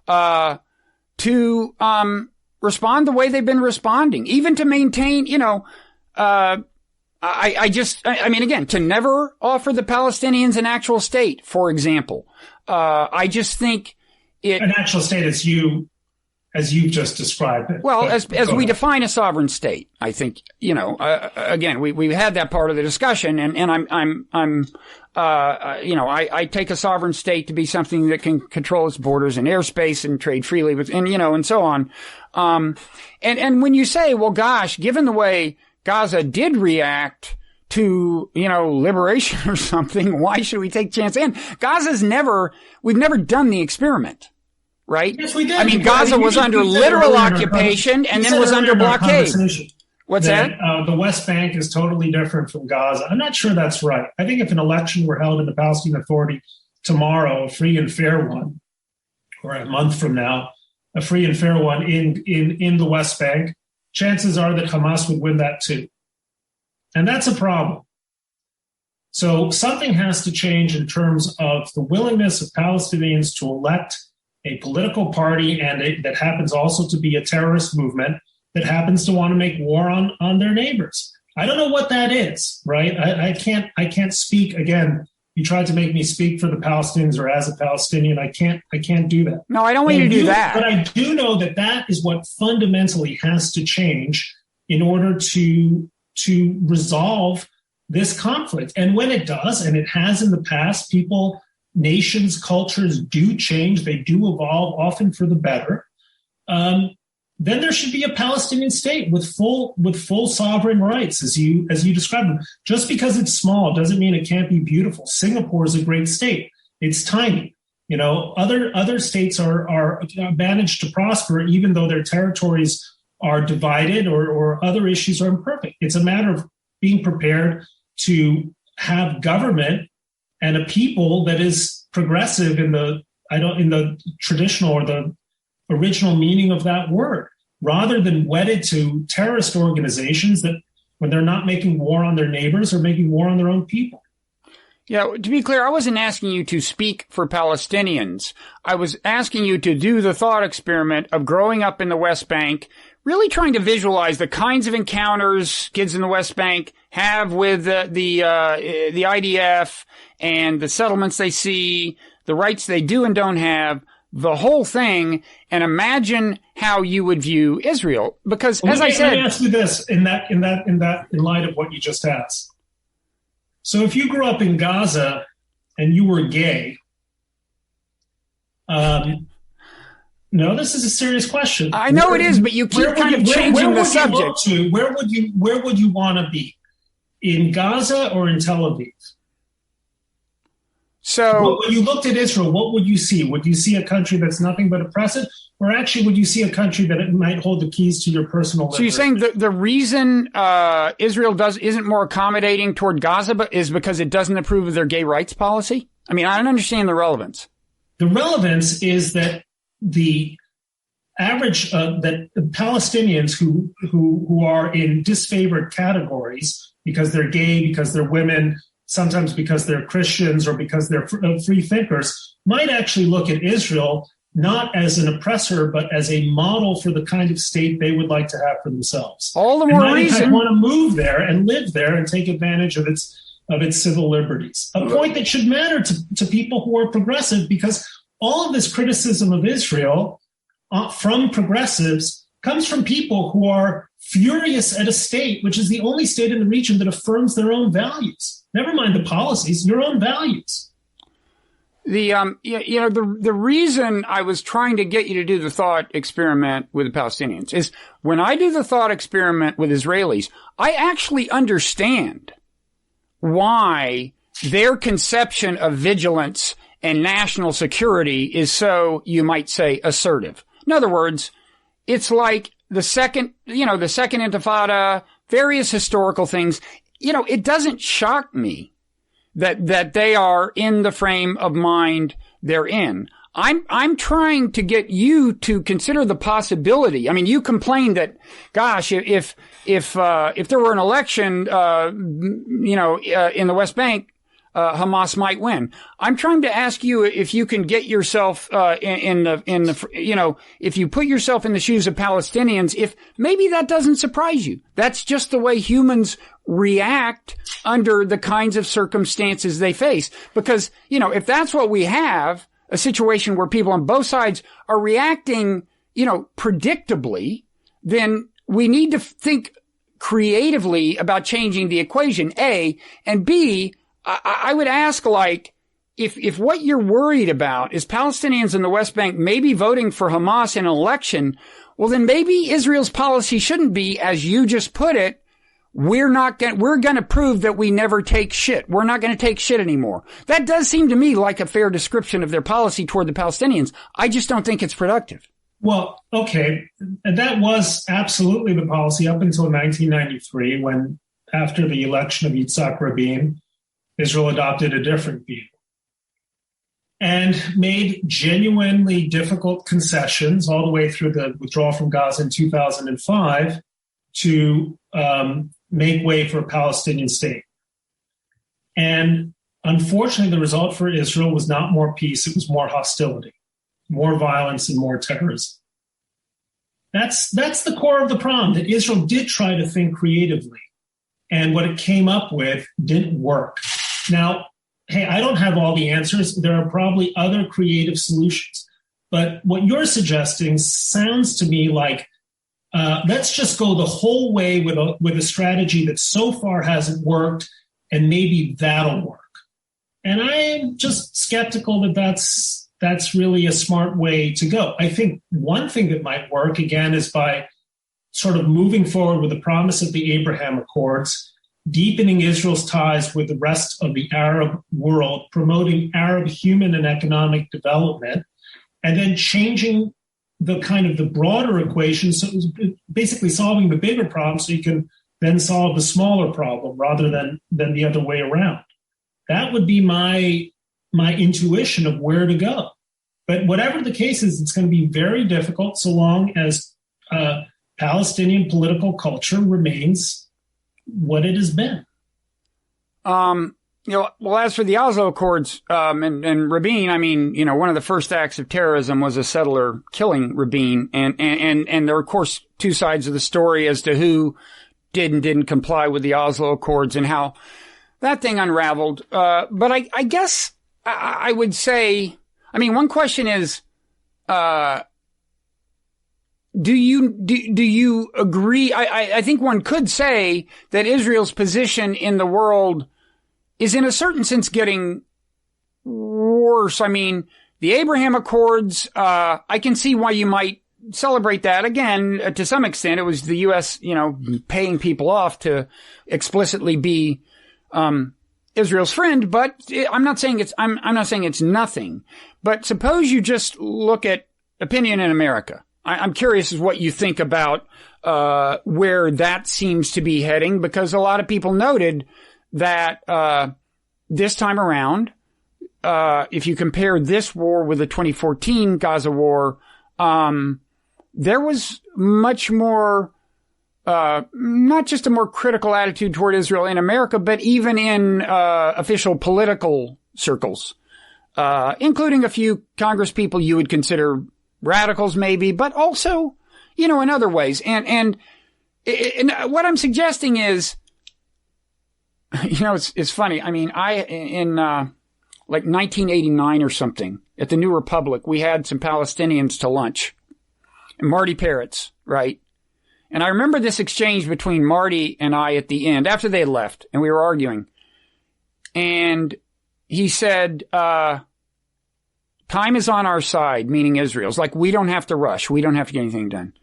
to respond the way they've been responding, even to maintain, I mean, again, to never offer the Palestinians an actual state, for example. I just think an actual state as you've just described it. Well, as we define a sovereign state, I think, again, we had that part of the discussion, and I take a sovereign state to be something that can control its borders and airspace and trade freely with, and so on. And when you say, well, gosh, given the way Gaza did react to, liberation or something, why should we take a chance? And we've never done the experiment. Right? Yes, we did. I mean, Gaza was under literal occupation and then was under blockade. What's that? The West Bank is totally different from Gaza. I'm not sure that's right. I think if an election were held in the Palestinian Authority tomorrow, a free and fair one, or a month from now, a free and fair one in the West Bank, chances are that Hamas would win that too. And that's a problem. So something has to change in terms of the willingness of Palestinians to elect a political party, and that happens also to be a terrorist movement, that happens to want to make war on their neighbors. I don't know what that is, right? I can't speak. Again, you tried to make me speak for the Palestinians or as a Palestinian. I can't do that. No, I don't want you to do that. But I do know that is what fundamentally has to change in order to resolve this conflict. And when it does, and it has in the past, nations, cultures do change. They do evolve, often for the better. Then there should be a Palestinian state with full sovereign rights, as you described them. Just because it's small doesn't mean it can't be beautiful. Singapore is a great state. It's tiny. Other states are managed to prosper, even though their territories are divided or other issues are imperfect. It's a matter of being prepared to have government and a people that is progressive in the traditional or the original meaning of that word, rather than wedded to terrorist organizations that, when they're not making war on their neighbors, are making war on their own people. Yeah, to be clear, I wasn't asking you to speak for Palestinians. I was asking you to do the thought experiment of growing up in the West Bank, really trying to visualize the kinds of encounters kids in the West Bank have with the IDF and the settlements they see, the rights they do and don't have, the whole thing, and imagine how you would view Israel. Because, as I said, let me ask you this in light of what you just asked. So, if you grew up in Gaza and you were gay, no, this is a serious question. I know it is, but you keep kind of changing the subject. Where would you want to be, in Gaza or in Tel Aviv? So when you looked at Israel, what would you see? Would you see a country that's nothing but oppressive? Or actually, would you see a country that it might hold the keys to your personal liberty? So you're saying the reason Israel isn't more accommodating toward Gaza is because it doesn't approve of their gay rights policy? I mean, I don't understand the relevance. The relevance is that the average that Palestinians who are in disfavored categories because they're gay, because they're women, sometimes because they're Christians or because they're free thinkers, might actually look at Israel not as an oppressor, but as a model for the kind of state they would like to have for themselves. All the more reason. Want to move there and live there and take advantage of its civil liberties. A point that should matter to people who are progressive, because all of this criticism of Israel from progressives comes from people who are furious at a state, which is the only state in the region that affirms their own values. Never mind the policies, your own values. The reason I was trying to get you to do the thought experiment with the Palestinians is when I do the thought experiment with Israelis, I actually understand why their conception of vigilance and national security is so, you might say, assertive. In other words, it's like the second Intifada, various historical things. It doesn't shock me that they are in the frame of mind they're in. I'm trying to get you to consider the possibility. I mean, you complained that, gosh, if there were an election, in the West Bank, Hamas might win. I'm trying to ask you if you can get yourself, if you put yourself in the shoes of Palestinians, if maybe that doesn't surprise you. That's just the way humans react under the kinds of circumstances they face. Because, if that's what we have, a situation where people on both sides are reacting, predictably, then we need to think creatively about changing the equation, A, and B, I would ask, if what you're worried about is Palestinians in the West Bank maybe voting for Hamas in an election, well, then maybe Israel's policy shouldn't be, as you just put it, we're going to prove that we never take shit. We're not going to take shit anymore. That does seem to me like a fair description of their policy toward the Palestinians. I just don't think it's productive. Well, okay. And that was absolutely the policy up until 1993, when, after the election of Yitzhak Rabin, Israel adopted a different view and made genuinely difficult concessions all the way through the withdrawal from Gaza in 2005 to make way for a Palestinian state. And unfortunately, the result for Israel was not more peace, it was more hostility, more violence, and more terrorism. That's the core of the problem, that Israel did try to think creatively, and what it came up with didn't work. Now, hey, I don't have all the answers. There are probably other creative solutions. But what you're suggesting sounds to me like, let's just go the whole way with a strategy that so far hasn't worked, and maybe that'll work. And I'm just skeptical that that's really a smart way to go. I think one thing that might work, again, is by sort of moving forward with the promise of the Abraham Accords, deepening Israel's ties with the rest of the Arab world, promoting Arab human and economic development, and then changing the kind of the broader equation, so basically solving the bigger problem so you can then solve the smaller problem rather than the other way around. That would be my intuition of where to go. But whatever the case is, it's going to be very difficult so long as Palestinian political culture remains what it has been. Well, as for the Oslo Accords and Rabin, I mean, one of the first acts of terrorism was a settler killing Rabin, and there are, of course, two sides of the story as to who did and didn't comply with the Oslo Accords and how that thing unraveled. But I guess I would say, I mean, one question is, do you agree? I think one could say that Israel's position in the world is in a certain sense getting worse. I mean, the Abraham Accords, I can see why you might celebrate that. Again, to some extent, it was the U.S., paying people off to explicitly be Israel's friend, but I'm not saying it's nothing. But suppose you just look at opinion in America. I'm curious as what you think about where that seems to be heading, because a lot of people noted that this time around, if you compare this war with the 2014 Gaza war, there was much more, not just a more critical attitude toward Israel in America, but even in official political circles, including a few Congress people you would consider radicals maybe, but also, in other ways. And what I'm suggesting is, it's funny. I mean, in like 1989 or something, at the New Republic, we had some Palestinians to lunch. And Marty Peretz, right? And I remember this exchange between Marty and I at the end, after they had left, and we were arguing. And he said, time is on our side, meaning Israel's. Like, we don't have to rush. We don't have to get anything done.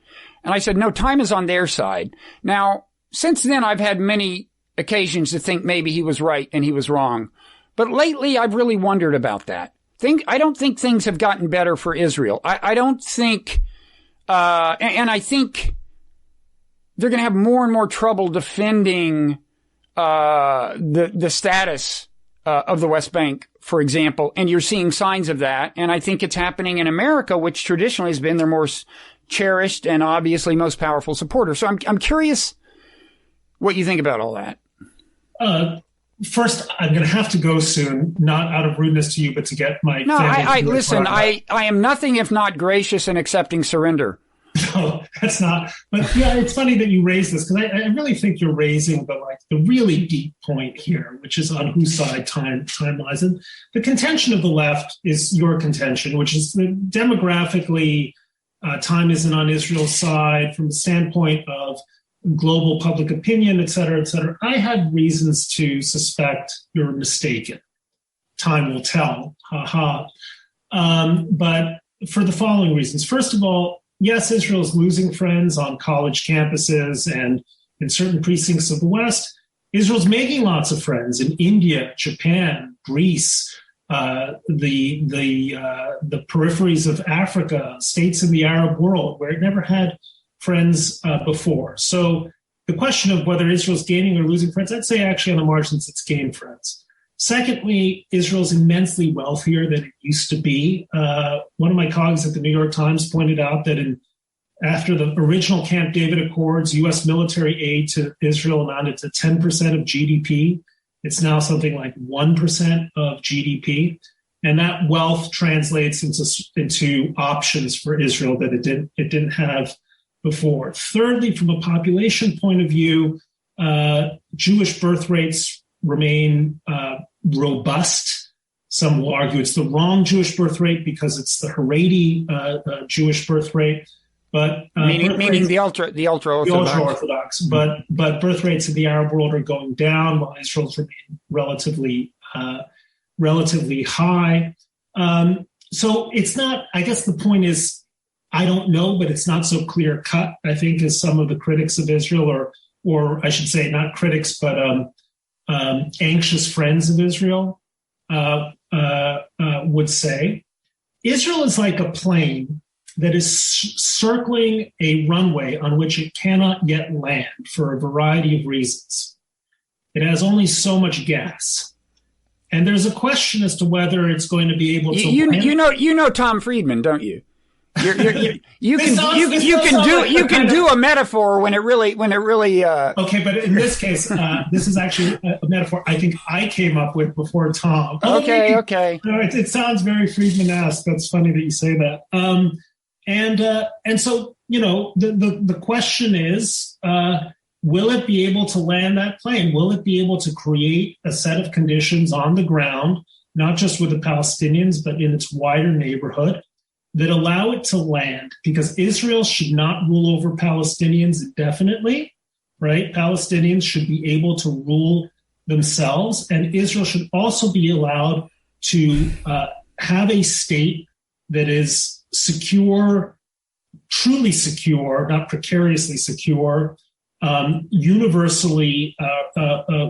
And I said, no, time is on their side. Now, since then, I've had many occasions to think maybe he was right and he was wrong. But lately, I've really wondered about that. I don't think things have gotten better for Israel. I don't think, and I think they're going to have more and more trouble defending the status of the West Bank, for example. And you're seeing signs of that. And I think it's happening in America, which traditionally has been their most cherished and obviously most powerful supporter. So I'm curious what you think about all that. First, I'm going to have to go soon, not out of rudeness to you, but to get my... No, listen, I am nothing if not gracious and accepting surrender. No, that's not. But yeah, it's funny that you raise this, because I really think you're raising the really deep point here, which is on whose side time lies. And the contention of the left is your contention, which is that demographically, time isn't on Israel's side from the standpoint of global public opinion, et cetera, et cetera. I had reasons to suspect you're mistaken. Time will tell. Ha ha. But for the following reasons. First of all, yes, Israel is losing friends on college campuses and in certain precincts of the West. Israel's making lots of friends in India, Japan, Greece, the peripheries of Africa, states in the Arab world where it never had friends before. So the question of whether Israel's gaining or losing friends, I'd say actually on the margins it's gained friends. Secondly, Israel's immensely wealthier than it used to be. One of my colleagues at the New York Times pointed out that after the original Camp David Accords, U.S. military aid to Israel amounted to 10% of GDP. It's now something like 1% of GDP. And that wealth translates into options for Israel that it didn't have before. Thirdly, from a population point of view, Jewish birth rates remain robust. Some will argue it's the wrong Jewish birth rate because it's the Haredi Jewish birth rate. But meaning the ultra-Orthodox. But birth rates in the Arab world are going down while Israel's remain relatively high. So it's not, I guess the point is, I don't know, but it's not so clear cut, I think, as some of the critics of Israel, or I should say not critics, but anxious friends of Israel would say. Israel is like a plane that is circling a runway on which it cannot yet land for a variety of reasons. It has only so much gas. And there's a question as to whether it's going to be able to land. You know Tom Friedman, don't you? You can do a metaphor when it really Okay, but in this case, this is actually a metaphor I think I came up with before Tom. Okay. It sounds very Friedman-esque. That's funny that you say that. And so, the question is, will it be able to land that plane? Will it be able to create a set of conditions on the ground, not just with the Palestinians, but in its wider neighborhood, that allow it to land? Because Israel should not rule over Palestinians indefinitely, right? Palestinians should be able to rule themselves, and Israel should also be allowed to have a state that is secure, truly secure, not precariously secure, universally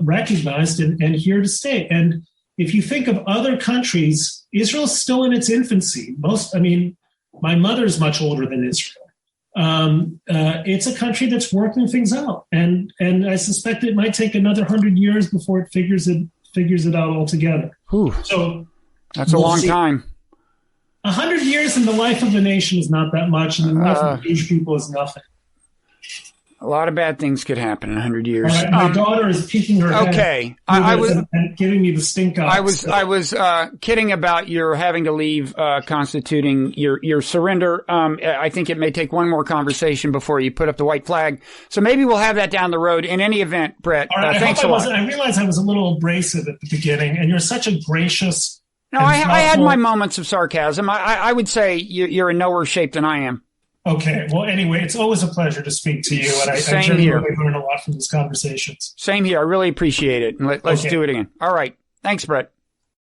recognized and here to stay. And if you think of other countries, Israel's still in its infancy. My mother's much older than Israel. It's a country that's working things out, and I suspect it might take another 100 years before it figures it out altogether. Whew. So that's a long time. 100 years in the life of a nation is not that much, and the life of Jewish people is nothing. A lot of bad things could happen in 100 years. Right, my daughter is peeking her head. Okay, and giving me the stink eye. I was kidding about your having to leave, constituting your surrender. I think it may take one more conversation before you put up the white flag. So maybe we'll have that down the road. In any event, Bret, thanks a lot. I realized I was a little abrasive at the beginning, and you're such a gracious. No, I had my moments of sarcasm. I would say you're in no worse shape than I am. Okay. Well, anyway, it's always a pleasure to speak to you, and I genuinely learn a lot from these conversations. Same here. I really appreciate it. And let's do it again. All right. Thanks, Bret.